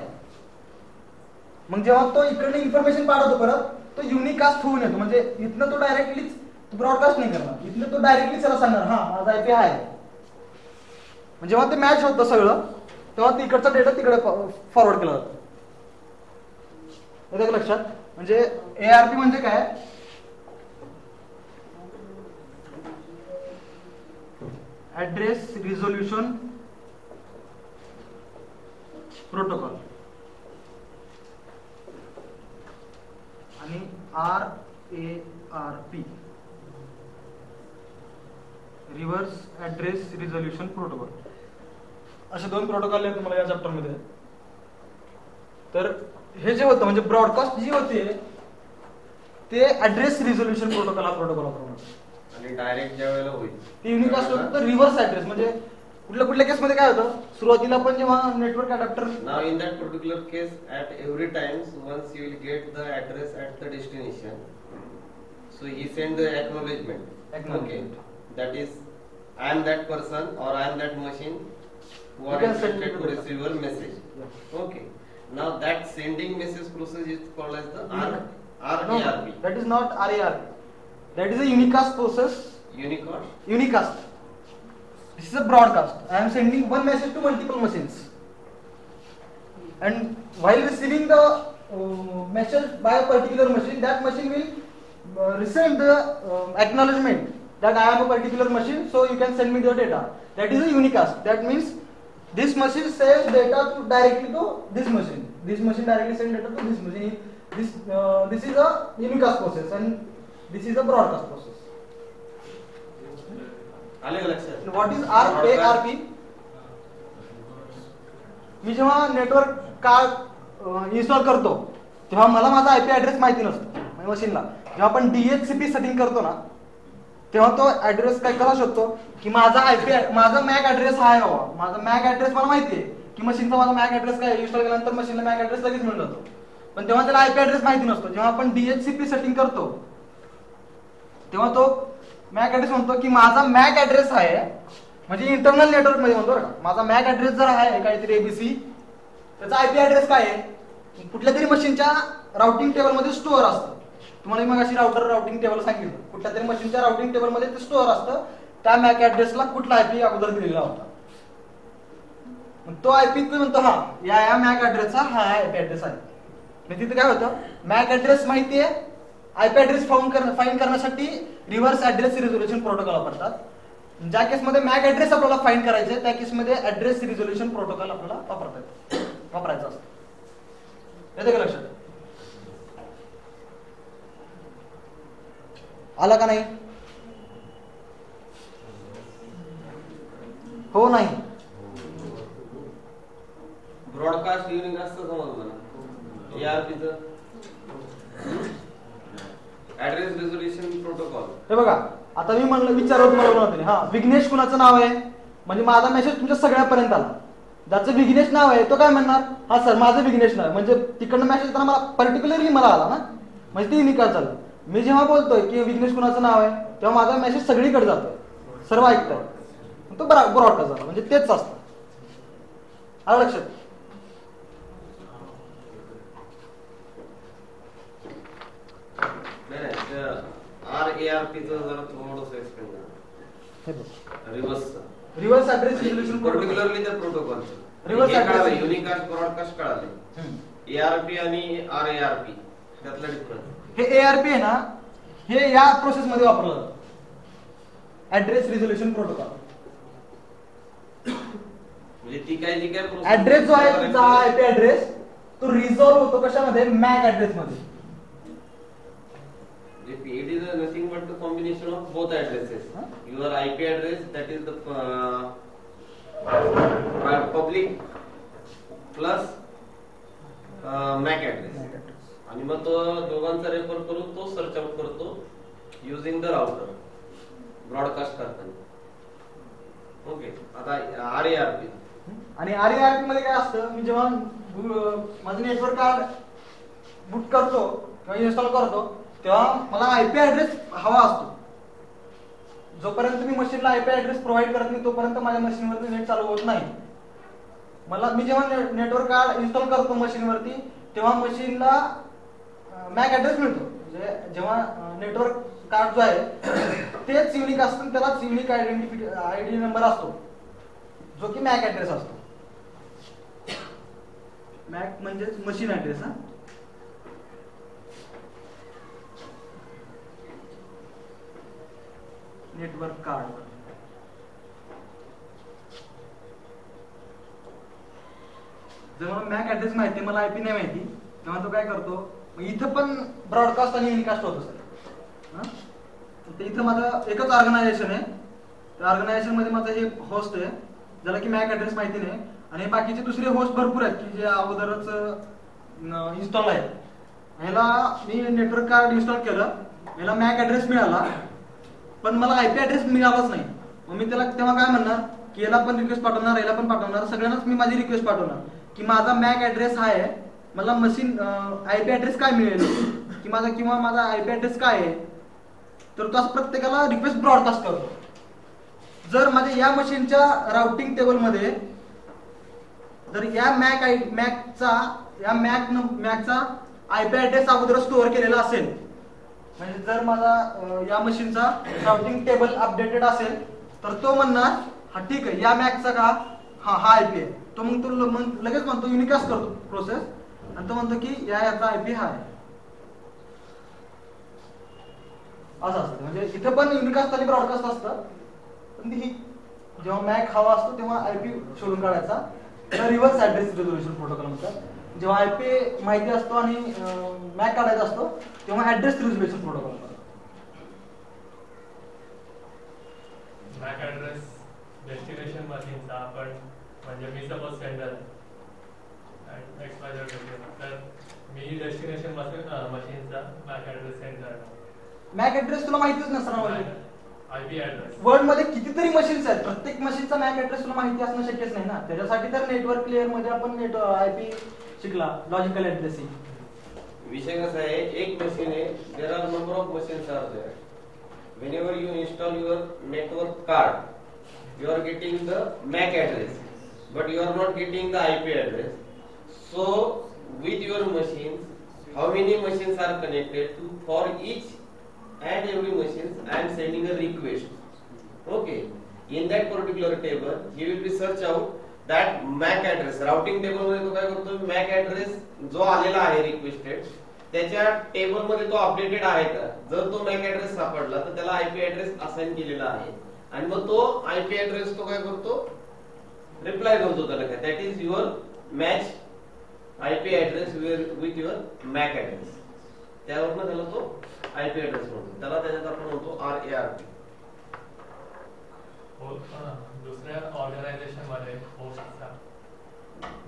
Speaker 1: मग जेव्हा तो इकडे इन्फॉर्मेशन पाठवतो परत तो युनिकास्ट होऊन येतो. म्हणजे इथनं तो डायरेक्टली ब्रॉडकास्ट नाही करणार, इथनं तो डायरेक्टली त्याला सांगणार हा माझा आयपी आहे. म्हणजे जेव्हा ते मॅच होतं सगळं तेव्हा तिकडचा डेटा तिकडे फॉरवर्ड केला जातो. येतं का लक्षात? म्हणजे एआरपी म्हणजे काय, ऍड्रेस रिझोल्युशन प्रोटोकॉल आणि RARP reverse address resolution protocol असे दोन प्रोटोकॉल आहेत तुम्हाला या चॅप्टर मध्ये. तर हे जे होतं म्हणजे ब्रॉडकास्ट जी होते ते ऍड्रेस रिझोल्युशन प्रोटोकॉल हा प्रोटोकॉल वापरतात.
Speaker 2: आणि डायरेक्ट ज्या वेळेला होईल
Speaker 1: ते युनिकास्ट होतं तर रिव्हर्स ऍड्रेस म्हणजे कुठल्या केसमध्ये काय होतं, सुरुवातीला पण जेव्हा नेटवर्क अडॅप्टर
Speaker 2: नाव in that particular case at every times once you will get the address at the destination so he send the acknowledgement okay that is I am that person or I am that machine who are expected to receive your message. Okay. Now that sending message process is called as the RARP.
Speaker 1: No, that is not RARP. That is a unicast process. Unicast. This is a broadcast. I am sending one message to multiple machines. And while receiving the message by a particular machine, that machine will resend the acknowledgement that I am a particular machine, so you can send me the data. That is a unicast. That means this machine sends data directly to this machine. This machine directly sends data to this machine. This is a unicast process and this is a broadcast process. And what is RARP? मी जेव्हा network card install करतो तेव्हा मला माझा IP address माहिती नसतो. आणि मशीनला जेव्हा आपण DHCP सेटिंग करतो ना तेव्हा तो ऍड्रेस काय कसा शोधतो की माझा माझा मॅक ऍड्रेस हा आहे बाबा, माझा मॅक ऍड्रेस मला माहिती आहे की मशीनचा माझा मॅक ऍड्रेस काय इन्स्टॉल केल्यानंतर मशीनला मॅक ऍड्रेस लगेच मिळून जातो. पण तेव्हा त्याला IP ऍड्रेस माहिती नसतो. जेव्हा आपण DHCP सेटिंग करतो तेव्हा तो मॅक ऍड्रेस म्हणतो की माझा मॅक ऍड्रेस आहे, म्हणजे इंटरनल नेटवर्क मध्ये म्हणतो का माझा मॅक ऍड्रेस जर आहे काहीतरी ABC, त्याचा IP ऍड्रेस काय आहे कुठल्या तरी मशीनच्या राउटिंग टेबल मध्ये स्टोअर असतं. तुम्हाला मग अशी राउटिंग टेबल सांगितलं, कुठल्या तरी मशीनच्या राउटिंग टेबल मध्ये ते स्टोअर असतं, त्या मॅक ऍड्रेसला कुठला IP अगोदर दिलेला होता. मग तो IP म्हणतो हा या मॅक ऍड्रेसचा हा IP ऍड्रेस आहे. मग तिथे काय होतं मॅक ऍड्रेस माहिती आहे, IP ऍड्रेस फाइंड करण्यासाठी रिव्हर्स ऍड्रेस रिझोल्युशन प्रोटोकॉल वापरतात. ज्या केसमध्ये मॅक ऍड्रेस आपल्याला फाइंड करायचे त्या केसमध्ये ऍड्रेस रिझोल्युशन प्रोटोकॉल आपल्याला वापरायचा असतो. येते का लक्षात? आला का नाही? हो नाही?
Speaker 2: ब्रॉडकास्ट युनिक असतं समजलं ना ARPचं ऍड्रेस रिझोल्युशन प्रोटोकॉल.
Speaker 1: हे बघा आता मी म्हणलं विचारलं तुम्हाला हा विघ्नेश कुणाचं नाव आहे म्हणजे माझा मेसेज तुमच्या सगळ्यापर्यंत आला, ज्याचं विघ्नेश नाव आहे तो काय म्हणणार हा सर माझं विघ्नेश नाव आहे, म्हणजे तिकडनं मेसेज येताना मला पर्टिक्युलरली मला आला ना, म्हणजे ते निकाल झालं. मी जेव्हा बोलतोय की विघ्नेश कुणाचं नाव आहे तेव्हा माझा मेसेज सगळीकडे जातोय, सर्व ऐकतोय, तो ब्रॉडकास्ट झाला, म्हणजे तेच असतं. आलं लक्षात?
Speaker 2: RARPचं जरा थोडंसं एक्सप्लेन करा.
Speaker 1: रिव्हर्स ऍड्रेस रिझोल्युशन
Speaker 2: पर्टिक्युलरली त्या प्रोटोकॉल
Speaker 1: रिव्हर्स ऍड्रेस
Speaker 2: युनिकास्ट ब्रॉडकास्ट कळाले. ARP आणि RARP त्यातला डिफरन्स.
Speaker 1: हे ARP आहे ना हे या प्रोसेस मध्ये वापरलं जातं ऍड्रेस रिझोल्युशन प्रोटोकॉल.
Speaker 2: म्हणजे ती काय जी काय
Speaker 1: ऍड्रेस जो आहे तुमचा IP ऍड्रेस तो रिझॉल्व होतो कशामध्ये मॅक ऍड्रेस मध्ये.
Speaker 2: It is nothing but the combination of both addresses. Your IP address, that is the public plus MAC address. आणि मग तो दोघांचा रेफर करून तो सर्च आउट करतो युजिंग द राउटर ब्रॉडकास्ट करताना. ओके. आता RARP
Speaker 1: आणि RARP मध्ये काय असतं मी जेव्हा माझं नेटवर्क कार्ड बूट करतो किंवा इन्स्टॉल करतो तेव्हा मला IP ऍड्रेस हवा असतो. जोपर्यंत मी मशीनला IP ऍड्रेस प्रोव्हाइड करत नाही तोपर्यंत माझ्या मशीनवरती नेट चालू होत नाही. मी जेव्हा नेटवर्क कार्ड इन्स्टॉल करतो मशीनवरती तेव्हा मशीनला मॅक ऍड्रेस मिळतो. म्हणजे जेव्हा नेटवर्क कार्ड जो आहे तेच युनिक असतं, त्यालाच युनिक आयडी नंबर असतो जो की मॅक ऍड्रेस असतो. मॅक म्हणजे मशीन ऍड्रेस. हा नेटवर्क कार्ड जर मला मॅक ऍड्रेस माहिती मला IP नाही माहिती तेव्हा तो काय करतो इथं पण ब्रॉडकास्ट आणि युनिकास्ट होत असतं. तर इथं माझं एकच ऑर्गनायझेशन आहे, त्या ऑर्गनायझेशन मध्ये माझं हे होस्ट आहे ज्याला की मॅक ऍड्रेस माहिती नाही आणि बाकीचे दुसरे होस्ट भरपूर आहेत की जे अगोदरच इन्स्टॉल आहेत. ह्याला मी नेटवर्क कार्ड इन्स्टॉल केलं, ह्याला मॅक ऍड्रेस मिळाला पण मला IP ऍड्रेस मिळालाच नाही. मग मी त्याला तेव्हा काय म्हणणार की याला पण रिक्वेस्ट पाठवणार, याला पण पाठवणार, सगळ्यांनाच मी माझी रिक्वेस्ट पाठवणार की माझा मॅक ऍड्रेस हा आहे, मला मशीन IP ऍड्रेस काय मिळेल की माझा IP ऍड्रेस काय आहे. तर तो असं प्रत्येकाला रिक्वेस्ट ब्रॉडकास्ट करतो. जर माझ्या या मशीनच्या राउटिंग टेबल मध्ये जर या मॅकचा IP ऍड्रेस अगोदर स्टोअर केलेला असेल, म्हणजे जर माझा या मशीनचा राउटिंग टेबल अपडेटेड असेल तर तो म्हणणार हा ठीक आहे या मॅकचा का हा IP आहे. तो मग लगेच म्हणतो युनिकास्ट करतो प्रोसेस आणि तो म्हणतो की याचा IP हा आहे. असं असतं. म्हणजे इथं पण युनिकास्ट आणि ब्रॉडकास्ट असतं, पण जेव्हा मॅक हवा असतो तेव्हा IP शोधून काढायचा त्याला रिव्हर्स ऍड्रेस रिझोल्युशन प्रोटोकॉल म्हणतात. जेव्हा IP माहिती असतो आणि मॅक काढायचा असतो तेव्हा ऍड्रेस रिझोल्युशन प्रोटोकॉल म्हणतात.
Speaker 3: मॅक ऍड्रेस डेस्टिनेशन मशीनचा आपण म्हणजे मी सपोज सेंडर XYZ तर मी डेस्टिनेशन मशीनचा मॅक ऍड्रेस
Speaker 1: मॅक ऍड्रेस तुला माहितीच नसणार म्हणजे
Speaker 3: आयपी ऍड्रेस
Speaker 1: वर्ल्ड मध्ये कितीतरी मशीन्स आहेत, प्रत्येक मशीनचा मॅक ऍड्रेस तुला माहिती असणं शक्यच नाही ना. त्याच्यासाठी तर नेटवर्क लेअर मध्ये आपण आयपी शिकला, लॉजिकल ऍड्रेसिंग.
Speaker 2: विषय कसा आहे, एक मशीन आहे, there are number of machines are there. Whenever you install your network card, you are getting the MAC address, but you are not getting the IP address. So with your machines, how many machines are connected to, for each and every machine I am sending a request. Okay, in that particular table he will be search out that MAC address. Routing table मध्ये तो काय करतो, MAC address जो आलेला आहे requested त्याच्या table मध्ये तो अपडेटेड आहे का. जर तो MAC address सापडला तर त्याला IP address असाइन केलेला आहे आणि मग तो IP address तो काय करतो, रिप्लाय करतो त्याला काय, that is your match IP address with your MAC address. त्यावरनं त्याला तो IP address म्हणतो, त्याला त्याच्यात आपण म्हणतो RARP.
Speaker 3: दुसऱ्या ऑर्गनायझेशन मध्ये होस्टचा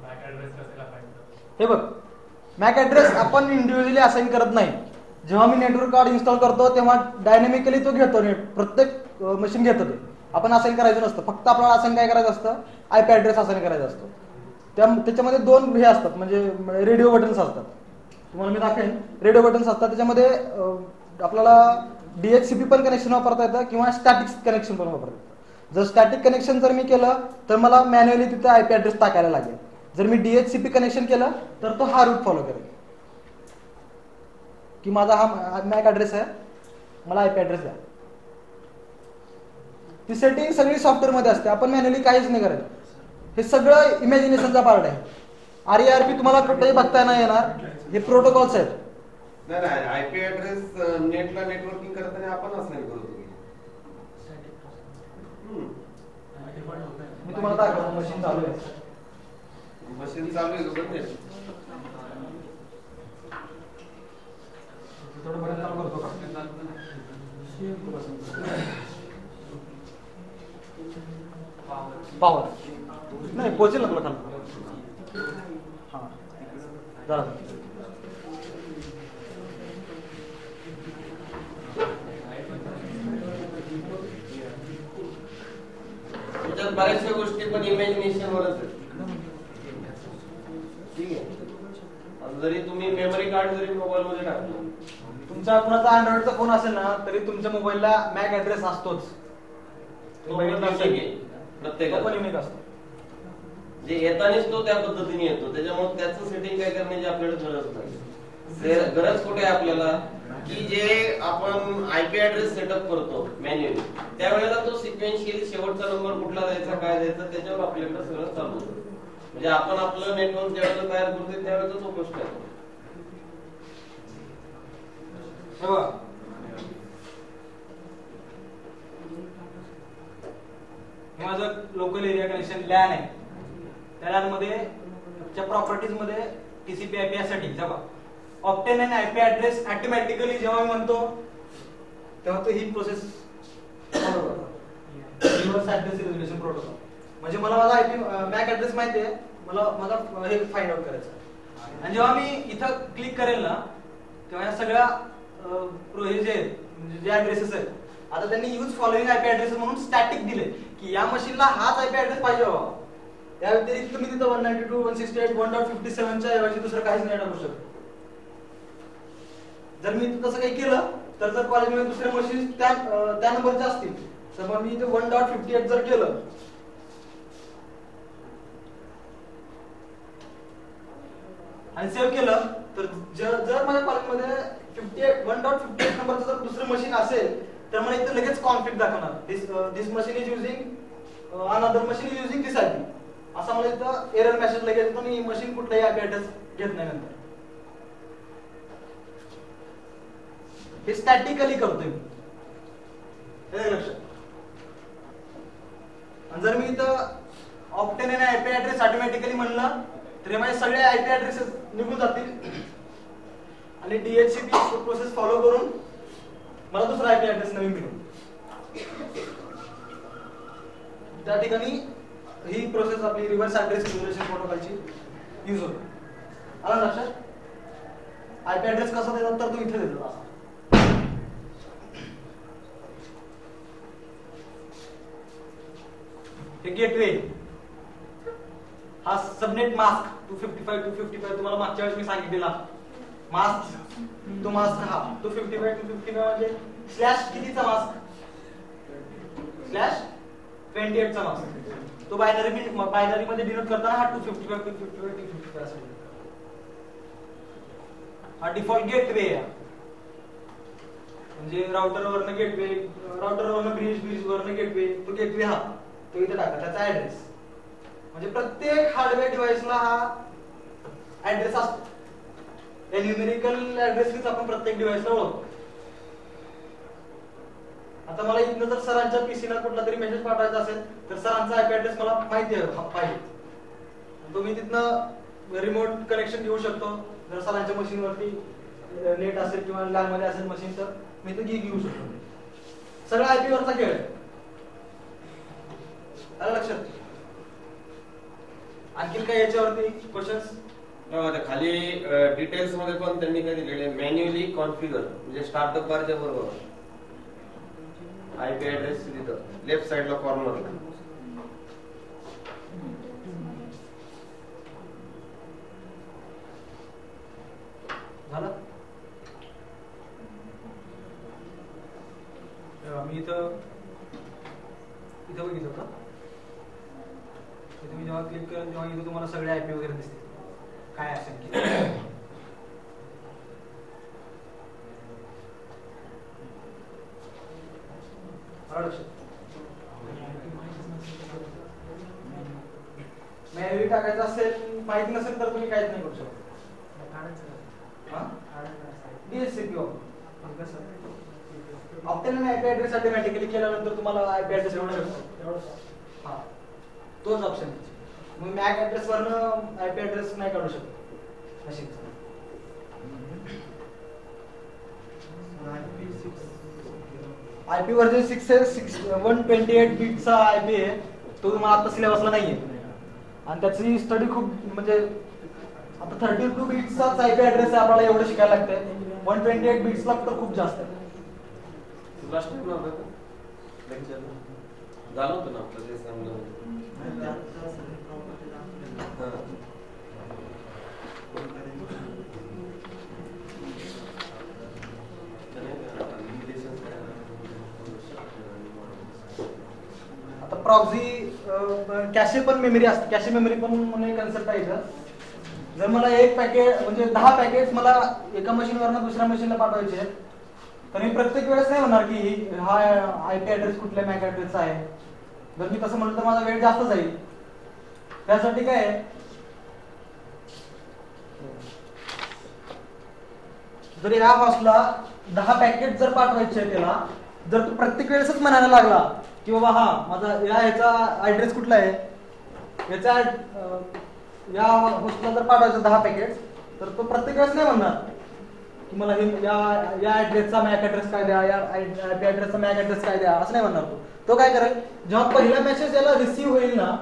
Speaker 3: मॅक ऍड्रेस कसा पाहिजे.
Speaker 1: हे बघ, मॅक ऍड्रेस आपण इंडिव्हिज्युअली असाइन करत नाही. जेव्हा मी नेटवर्क कार्ड इन्स्टॉल करतो तेव्हा डायनॅमिकली तो घेतो, प्रत्येक मशीन घेतो ते. आपण असाइन करायचं नसतं, फक्त आपल्याला असाइन काय करायचं असतं, आयपी ऍड्रेस असाइन करायचा असतो. त्याच्यामध्ये दोन हे असतात, म्हणजे रेडिओ बटन्स असतात. तुम्हाला मी दाखवेन, रेडिओ बटन्स असतात. त्याच्यामध्ये आपल्याला DHCP पण कनेक्शन वापरता येतं किंवा स्टॅटिक कनेक्शन पण वापरता येतं. जर स्टॅटिक कनेक्शन जर मी केलं तर मला मॅन्युअली तिथे आयपी ऍड्रेस टाकायला लागेल. जर मी DHCP कनेक्शन केलं तर तो हा रूट फॉलो करेल की माझा हा मॅक ऍड्रेस आहे, मला आयपी ऍड्रेस द्या. ती सेटिंग सगळी सॉफ्टवेअर मध्ये असते, आपण मॅन्युअली काहीच नाही करायचं. हे सगळं इमॅजिनेशनचा पार्ट आहे. RARP तुम्हाला कुठेही बघता नाही येणार, हे प्रोटोकॉल्स आहेत.
Speaker 2: नाही IP ऍड्रेस नेटला नेटवर्किंग करताना आपण असाइन करतो.
Speaker 1: मी तुम्हाला दाखवतो, मशीन चालू आहे.
Speaker 2: मशीन चालू आहे का बंद आहे?
Speaker 1: थोडं बरं चालू करतो का? पॉवर नाही पोहोचेल ना तुला खाली. हां जरा
Speaker 2: त्याच्यात बऱ्याचशा गोष्टी पण इमॅजिनेशन वरच आहेत. ठीक आहे, जरी तुम्ही मेमरी कार्ड जरी मोबाईल मध्ये टाकलं,
Speaker 1: तुमचा कुणाचा अँड्रॉइडचा फोन असेल ना तरी तुमच्या मोबाईलला मॅक ऍड्रेस असतोच.
Speaker 2: तो प्रत्येकाला
Speaker 1: युनिक असतो.
Speaker 2: जे येतानीच तो त्या पद्धतीने येतो, त्याच्यामुळे त्याचं सेटिंग काय करण्याची आपल्याला गरज नाही. गरज कुठे आहे आपल्याला, की जे आपण आयपी ऍड्रेस सेटअप करतो मॅन्युअली, त्यावेळेला तो सिक्वेन्शियली शेवटचा नंबर कुठला द्यायचा, काय द्यायचा, त्याच्यावर आपल्याकडे सगळं चालू होतं. म्हणजे आपण आपलं नेटवर्क ज्यावेळेला तयार करतो त्यावेळेचा तो गोष्ट आहे.
Speaker 1: हे माझं लोकल एरिया कनेक्शन लॅन आहे. त्या लॅन मध्ये प्रॉपर्टीज मध्ये TCP IP साठी जेव्हा obtain an IP address automatically जेव्हा मी म्हणतो तेव्हा तो ही प्रोसेस फॉलो करतो. Reverse address resolution protocol. म्हणजे मला माझा IP मॅक ऍड्रेस माहिती आहे, मला माझा हे फाइंड आउट करायचं आहे. आणि जेव्हा मी इथं क्लिक करेल ना तेव्हा या सगळ्या हे जे ऍड्रेसेस आहेत, आता त्यांनी यूज फॉलोइंग IP ऍड्रेस म्हणून स्टॅटिक दिले की या मशीनला हाच IP ऍड्रेस पाहिजे बाबा. त्या व्यतिरिक्त तुम्ही तिथं 192.168.1.57 च्या ऐवजी दुसरं काहीच नाही टाकू शकत. जर मी तसं काही केलं तर कॉलेजमध्ये दुसरे मशीन त्या नंबरचे असतील तर मग मी इथे 1.58 जर केलं आणि सेव्ह केलं तर जर माझ्या कॉलेजमध्ये 1.58 नंबरचं जर दुसरं मशीन असेल तर मला इथे लगेच कॉन्फ्लिक्ट दाखवणार. This machine is using another machine is using this IP. असा मला इथं एरर मेसेज लगेच येतो आणि मशीन कुठलाही IP ऍड्रेस घेत नाही नंतर. हे स्टॅटिकली करतोय मी, हे लक्षात. आणि जर मी इथं obtain an IP address automatically म्हणलं तर माझे सगळे IP ऍड्रेसेस निघून जातील आणि DHCP प्रोसेस फॉलो करून मला दुसरा IP ऍड्रेस नवीन मिळेल. त्या ठिकाणी ही प्रोसेस आपली रिव्हर्स ऍड्रेस रिझोल्यूशन प्रोटोकॉलची यूज होते. आला लक्षात? IP ऍड्रेस कसा देतात तर तो इथे देतात. हे गेटवे, हा सबनेट मास्क 255 तुम्हाला मागच्या वेळेस मी सांगितलेला मास्क, तो मास्क हा 255 म्हणजे स्लॅश कितीचा मास्क, स्लॅश 28 चा मास्क, तो बायनरी मध्ये डिनोट करताना हा 255 असेल. हा डिफॉल्ट गेटवे आहे, म्हणजे राउटरवरनं गेटवे, राउटरवरनं ब्रिज वरनं गेटवे, तो गेटवे हा तो इथे टाका, त्याचा ऍड्रेस. म्हणजे प्रत्येक हार्डवेअर डिव्हाइसला हा ऍड्रेस असतो. या न्यूमेरिकल ऍड्रेसनीच आपण प्रत्येक डिव्हाइसला ओळखतो. आता मला इथनं जर सरांच्या पीसीला कुठला तरी मेसेज पाठवायचा असेल तर सरांचा आयपी ऍड्रेस मला माहिती आहे पाहिजे, तो मी तिथनं रिमोट कनेक्शन घेऊ शकतो. जर सरांच्या मशीनवरती नेट असेल किंवा लॅन मध्ये असेल मशीन तर मी ते घेऊ शकतो. सगळा आयपी वरचा खेळ आहे. आलं लक्षात? आणखी काय याच्यावरती क्वेश्चन्स?
Speaker 2: खाली डिटेल्स मध्ये पण त्यांनी काय दिलेले मॅन्युअली कॉन्फिगर, म्हणजे स्टार्टअप बारच्या बरोबर आयपी ऍड्रेस तिथं लेफ्ट साइडला कॉर्नरला.
Speaker 1: झालं? मी इथं बघितलं होतं, तुम्ही जेव्हा क्लिक करा तेव्हा इथं तुम्हाला सगळे आयपी वगैरे दिसतील काय असेल की. मेल टाकायचं असेल, माहिती नसेल तर तुम्ही काहीच नाही करू शकत. DHCP obtain IP address automatically केल्यानंतर तुम्हाला आयपी ऍड्रेस एवढं हा तोच ऑप्शन. मग मॅक ऍड्रेस वरनं आयपी ऍड्रेस नाही काढू शकत मशीनचा. आयपी व्हर्जन 128 बिटचा आयपी आहे, तो तुम्हाला आता सिलेबसला नाहीये आणि त्याची स्टडी खूप म्हणजे आता 32 बिट्सचाच आयपी ऍड्रेस आहे, आपल्याला एवढं शिकायला लागतंय. 128 बिट्सला तर खूप जास्त आहे.
Speaker 2: लास्ट टाइम ना लेक्चर झालं होतं ना आपलं ते सांगलं.
Speaker 1: आता प्रॉक्सी कॅशे पण मेमरी असते, कॅशे मेमरी पण म्हणून कन्सेप्ट आहे इथं. जर मला एक पॅकेट म्हणजे 10 पॅकेट मला एका मशीनवरनं दुसऱ्या मशीनला पाठवायचे आहेत तर मी प्रत्येक वेळेस नाही म्हणणार की हा आयपी ऍड्रेस कुठल्या मॅक ऍड्रेसचा आहे. जर मी तसं म्हणलं तर माझा वेळ जास्त जाईल. त्यासाठी काय आहे, जर या हॉस्टला 10 पॅकेट जर पाठवायचे आहे त्याला, जर तो प्रत्येक वेळेसच म्हणायला लागला की बाबा हा माझा ह्याचा ऍड्रेस कुठला आहे, याचा या हॉस्टला जर पाठवायचं 10 पॅकेट तर तो प्रत्येक वेळेस नाही म्हणणार की मला हे या ऍड्रेसचा मॅक ऍड्रेस काय द्या, या आयपी ऍड्रेसचा मॅक ऍड्रेस काय द्या, असं नाही म्हणणार. तो काय करेल, जेव्हा पहिला मेसेज याला रिसीव्ह होईल ना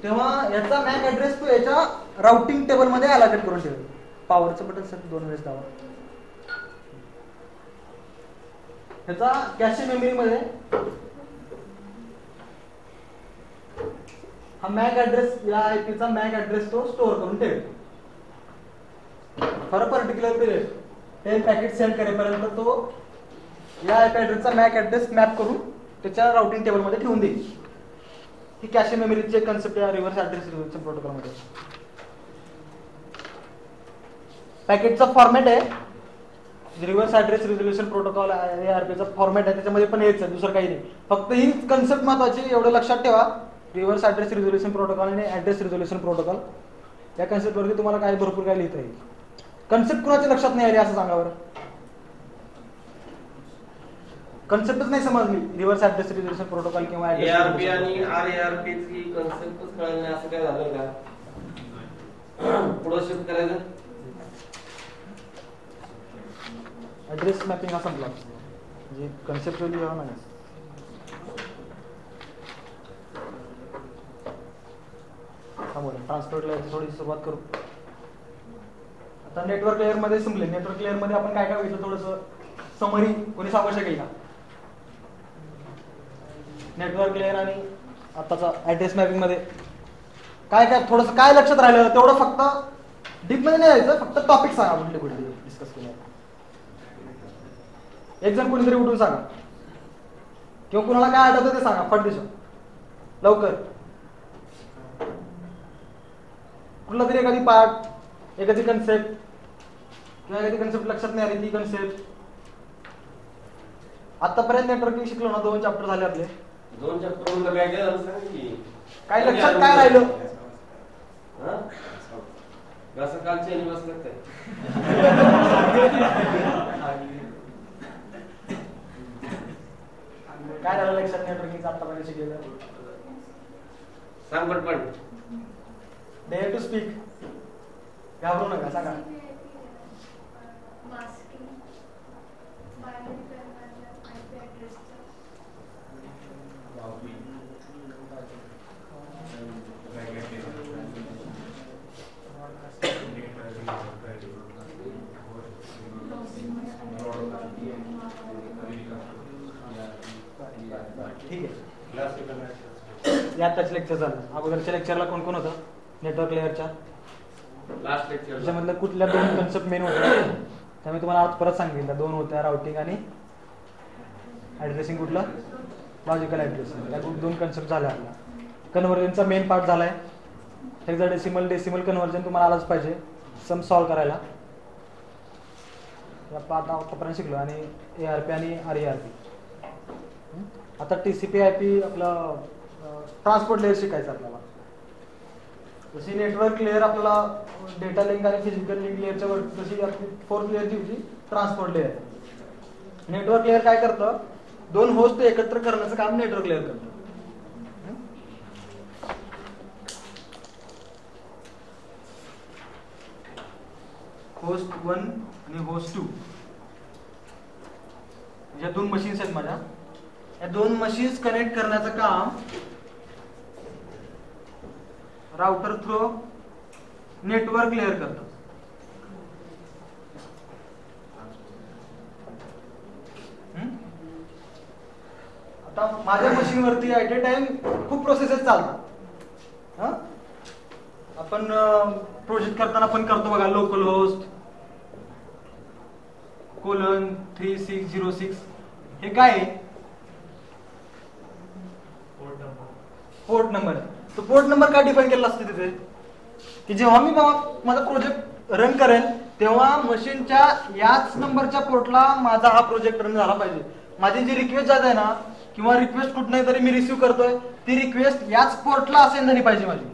Speaker 1: तेव्हा याचा मॅक ऍड्रेस तो याच्या राउटिंग टेबल मध्ये अलोकेट करून ठेवेल. पॉवरचं बटन सर 2 वेळेस दाबा. ह्याचा कॅशे मेमरी मध्ये हा मॅक ऍड्रेस, या आयपीचा मॅक ऍड्रेस तो स्टोअर करून ठेवेल. For a particular period 10 packet send करेपर्यंत तो या आयपी ऍड्रेसचा मॅक ऍड्रेस मॅप करून त्याच्या राउटिंग टेबल मध्ये ठेवून देईल. ही कॅशे मेमरीची कन्सेप्ट या रिव्हर्स ऍड्रेस रिझोल्यूशन प्रोटोकॉल मध्ये. पॅकेटचा फॉर्मॅट आहे reverse address resolution protocol, ARP चा फॉर्मॅट आहे, त्याच्यामध्ये पण हेच आहे, दुसरं काही नाही. फक्त ही कन्सेप्ट महत्वाची, एवढं लक्षात ठेवा. रिव्हर्स ऍड्रेस रिझोल्यूशन प्रोटोकॉल आणि ऍड्रेस रिझोल्यूशन प्रोटोकॉल या कन्सेप्ट वरती तुम्हाला काय भरपूर काय लिहिता येईल. कन्सेप्ट कुणाच्या लक्षात नाही आली असं सांगा बरं. कन्सेप्टच नाही समजली रिव्हर्स ऍड्रेस रिझोल्यूशन प्रोटोकॉल किंवा
Speaker 2: ARP आणि RARP ची कन्सेप्टच कळली नाही असं काय झालं का? पुढे शिफ्ट करायचं.
Speaker 1: ऍड्रेस मॅपिंग हा संपला म्हणजे कन्सेप्च्युअली जेव्हा नाही. ट्रान्सपोर्ट लेअर थोडीशी सुरुवात करू. आता नेटवर्क लेअर मध्ये संपले. नेटवर्क लेअर मध्ये आपण काय काय बघितलं थोडस समरी कोणी सांगू शकेल का? नेटवर्क लेअर आणि आताचा ऍड्रेस मॅपिंग मध्ये काय काय थोडंसं काय लक्षात राहिलं तेवढं फक्त डीप मध्ये नाही जायचं, फक्त टॉपिक सांगा कुठले कुठले डिस्कस केले. एक जण कोणीतरी उठून सांगा किंवा कुणाला काय आठवतं ते सांगा फटदिशा लवकर. कुठला तरी एखादी पार्ट, एखादी कन्सेप्ट किंवा एखादी कन्सेप्ट लक्षात नाही आली ती कन्सेप्ट. आतापर्यंत नेटवर्किंग शिकलो ना, 2 चॅप्टर झाले आपले.
Speaker 2: 2 चॅप्टर मध्ये काय काय झालं सांग की.
Speaker 1: काय लक्षात काय राहिलं?
Speaker 2: हां कसं कालचे आणि बसलं काय
Speaker 1: काय झालं लक्षात नेटवर्किंग आतापर्यंत शिकलेलं?
Speaker 2: सांग पटपट.
Speaker 1: Dare to speak. घाबरू नका, सांगा. ठीक आहे, या आताच लेक्चर झालं. अगोदरच्या लेक्चरला कोण कोण होतं नेटवर्क लेअरच्या?
Speaker 2: लास्ट लेक्चर
Speaker 1: त्याच्यामधलं कुठल्या 2 कन्सेप्ट मेन होत्या त्यामुळे तुम्हाला आज परत सांगितलं. 2 होत्या, राउटिंग आणि ऍड्रेसिंग. कुठलं? Logical addressing. त्या 2 कन्सेप्ट झाल्या. आपला कन्व्हर्जनचा मेन पार्ट झालाय. हेक्साडेसिमल डेसिमल कन्व्हर्जन तुम्हाला आलंच पाहिजे सम सॉल्व करायला. आतापर्यंत शिकलो. आणि ARP आणि RARP. आता TCP IP आपलं ट्रान्सपोर्ट लेअर शिकायचं आपल्याला. जशी नेटवर्क लेअर आपल्याला डेटा लिंक आणि फिजिकल लिंक लेअरच्या वर जशी आपली 4th लेअरची होती ट्रान्सपोर्ट लेअर. नेटवर्क लेअर काय करतं? 2 होस्ट एकत्र करण्याचं काम नेटवर्क लेअर करतं. होस्ट 1 आणि होस्ट 2 या 2 मशीन्स आहेत माझ्या. या 2 मशीन्स कनेक्ट करण्याचं काम राउटर थ्रू नेटवर्क लेअर करतं. आता माझ्या मशीनवरती ऍट ए टाइम खूप प्रोसेसेस चालतात. आपण प्रोजेक्ट करताना पण करतो बघा, लोकल होस्ट :3606. हे काय आहे? Port number. तो पोर्ट नंबर काय डिफाईन केलेला असतो तिथे की जेव्हा मी माझा प्रोजेक्ट रन करेल तेव्हा मशीनच्या याच नंबरच्या पोर्टला माझा हा प्रोजेक्ट रन झाला पाहिजे. माझी जी रिक्वेस्ट जात आहे ना किंवा रिक्वेस्ट कुठूनही तरी मी रिसीव्ह करतोय ती रिक्वेस्ट याच पोर्टला असाइन झाली पाहिजे माझी.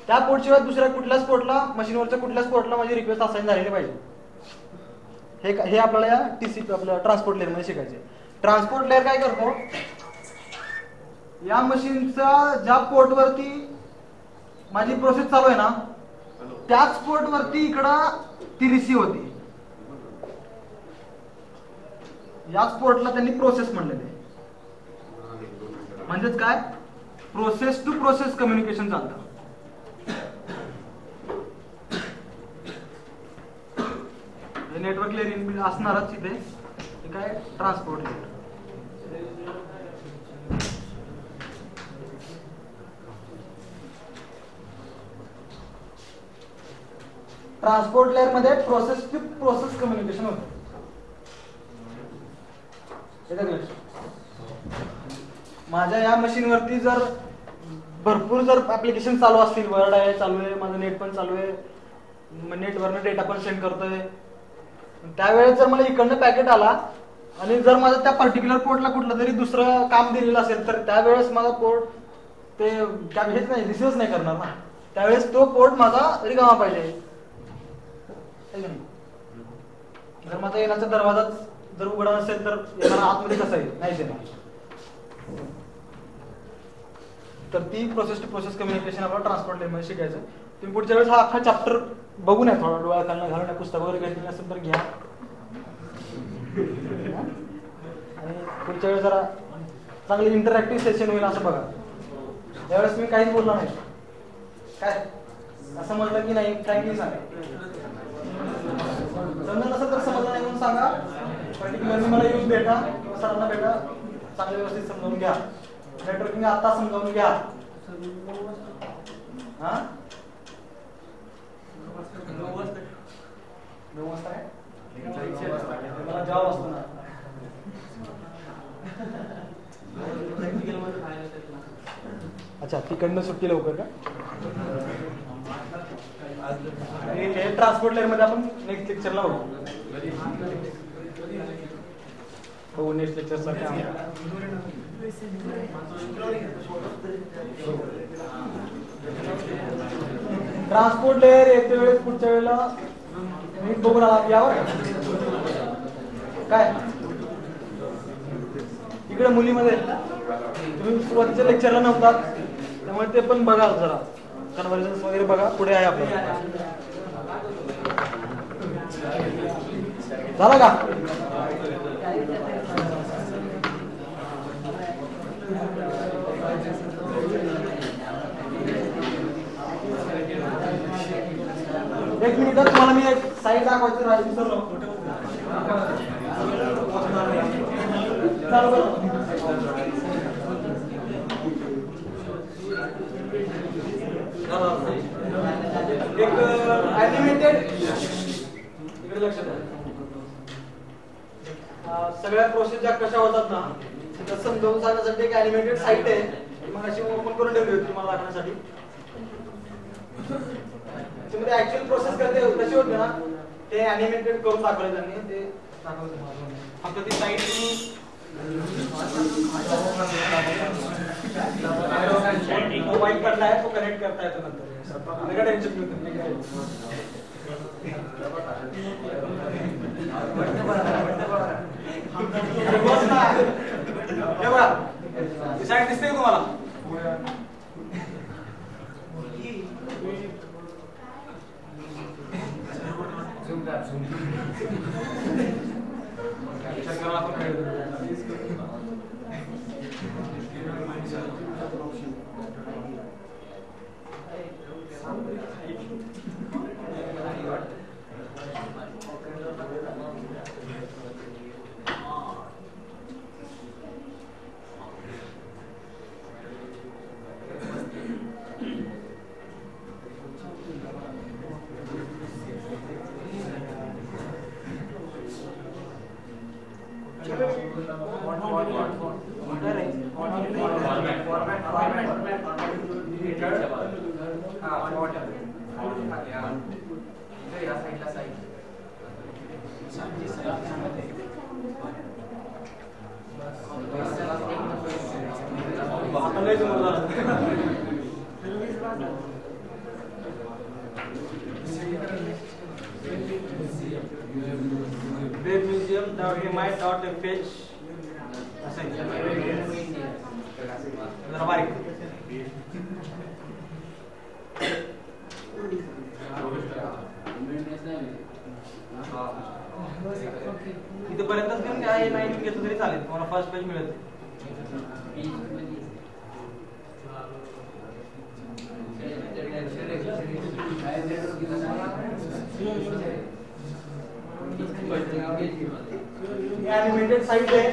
Speaker 1: त्या पोर्ट शिवाय दुसऱ्या कुठल्याच पोर्टला, मशीनवरच्या कुठल्याच पोर्टला माझी रिक्वेस्ट असाइन झालेली पाहिजे. हे आपल्याला या TCP आपल्या ट्रान्सपोर्ट लेअर मध्ये शिकायचे. ट्रान्सपोर्ट लेअर काय करतो? या मशीनचा ज्या पोर्ट वरती माझी प्रोसेस चालू आहे ना त्याच पोर्ट वरती इकडं ती रिसीव्ह होती. याच पोर्टला त्यांनी प्रोसेस म्हणलेले. म्हणजेच काय? प्रोसेस टू प्रोसेस कम्युनिकेशन चालतं. नेटवर्क लेअर असणारच इथे. हे काय? Transport layer. ट्रान्सपोर्ट लेअर मध्ये प्रोसेस टू प्रोसेस कम्युनिकेशन होतं. माझ्या या मशीनवरती जर भरपूर ऍप्लिकेशन चालू असतील, वर्ड आहे चालू आहे, माझं नेट पण चालू आहे, नेटवरनं डेटा पण सेंड करतोय, त्यावेळेस जर मला इकडनं पॅकेट आला आणि जर माझं त्या पर्टिक्युलर पोर्टला कुठलं तरी दुसरं काम दिलेलं असेल तर त्यावेळेस माझा पोर्ट ते हेच नाही, रिसिव्हच नाही करणार ना. त्यावेळेस तो पोर्ट माझा रिकामा पाहिजे. जर माझा येण्याचा दरवाजा जर उघडा नसेल तर येणारा आतमध्ये कसा येईल? नाहीच येणार. तर ती प्रोसेस टू प्रोसेस कम्युनिकेशन आपल्याला ट्रान्सपोर्ट लेअर मध्ये शिकायचं. तुम्ही पुढच्या वेळेस हा अख्खा चॅप्टर बघून या, थोडा डोळा खालना घालून पुस्तक वगैरे घेतलेलं असेल तर घ्या. आणि पुढच्या वेळेस जरा चांगली इंटरॅक्टिव्ह सेशन होईल असं बघा. यावेळेस मी काहीच बोललो नाही. काय असं म्हटलं की नाही फ्रँकली सांगा. समजलं नसेल तर समजलं नाही म्हणून सांगा. पर्टिक्युलरली मला यूज भेटा किंवा सरांना भेटा, चांगल्या व्यवस्थित समजावून घ्या. नेटवर्किंग आता समजावून घ्या. हा 9 वाजता काय? मला जॉब असतो ना. अच्छा तिकडनं सुट्टी लवकर का? ट्रान्सपोर्ट लेअर मध्ये आपण नेक्स्ट लेक्चरला बघू. हो नेक्स्ट लेक्चर ट्रान्सपोर्ट लेअर येते वेळेस पुढच्या वेळेला मी बघू राहा यावर काय इकडे मुलीमध्ये तुम्ही सुरुवातीच्या लेक्चरला नव्हतात त्यामुळे ते पण बघा जरा कन्व्हर्जन्स वगैरे बघा पुढे आहे आपलं. झालं का? एक मिनिट तुम्हाला मी एक साईड दाखवायची राहिली विसरलो. चालू करू. एक ॲनिमेटेड इकडे लक्षात आहे. सगळ्या प्रोसेस ज्या कशा होतात ना त्या समजावून सांगण्यासाठी एक ॲनिमेटेड साईट आहे. मग अशी ओपन करून ठेवली होती तुम्हाला दाखवण्यासाठी. त्यामध्ये ऍक्च्युअल प्रोसेस कशी होते ना ते ॲनिमेटेड करून दाखवले त्यांनी. ते दाखवलं फक्त ती साईट तुम्ही वाईट करताय तो कनेक्ट करता येतो नंतर. नका टेन्शन घेऊ तुम्ही. हे बघा ती साईट दिसते का तुम्हाला? webmuseum.mi.fh इथपर्यंतच घेऊन घ्या. हे नाही घेतलं तरी चालेल. तुम्हाला फर्स्ट पेज मिळेल. ॲनिमेटेड साईट आहे.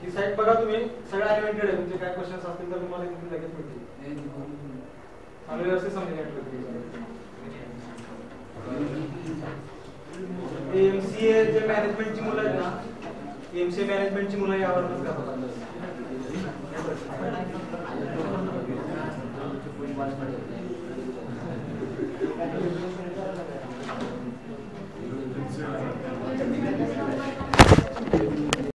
Speaker 1: ही साईट बघा तुम्ही. सगळं ॲनिमेटेड आहे. तुमचे काय क्वेश्चन्स असतील तर तुम्हाला इथे लगेच मिळतील. आम्ही व्यवस्थित समजेल. एमसीए जे मॅनेजमेंटची मुलं आहेत ना एमसीए मॅनेजमेंटची मुलं यावरच करतात.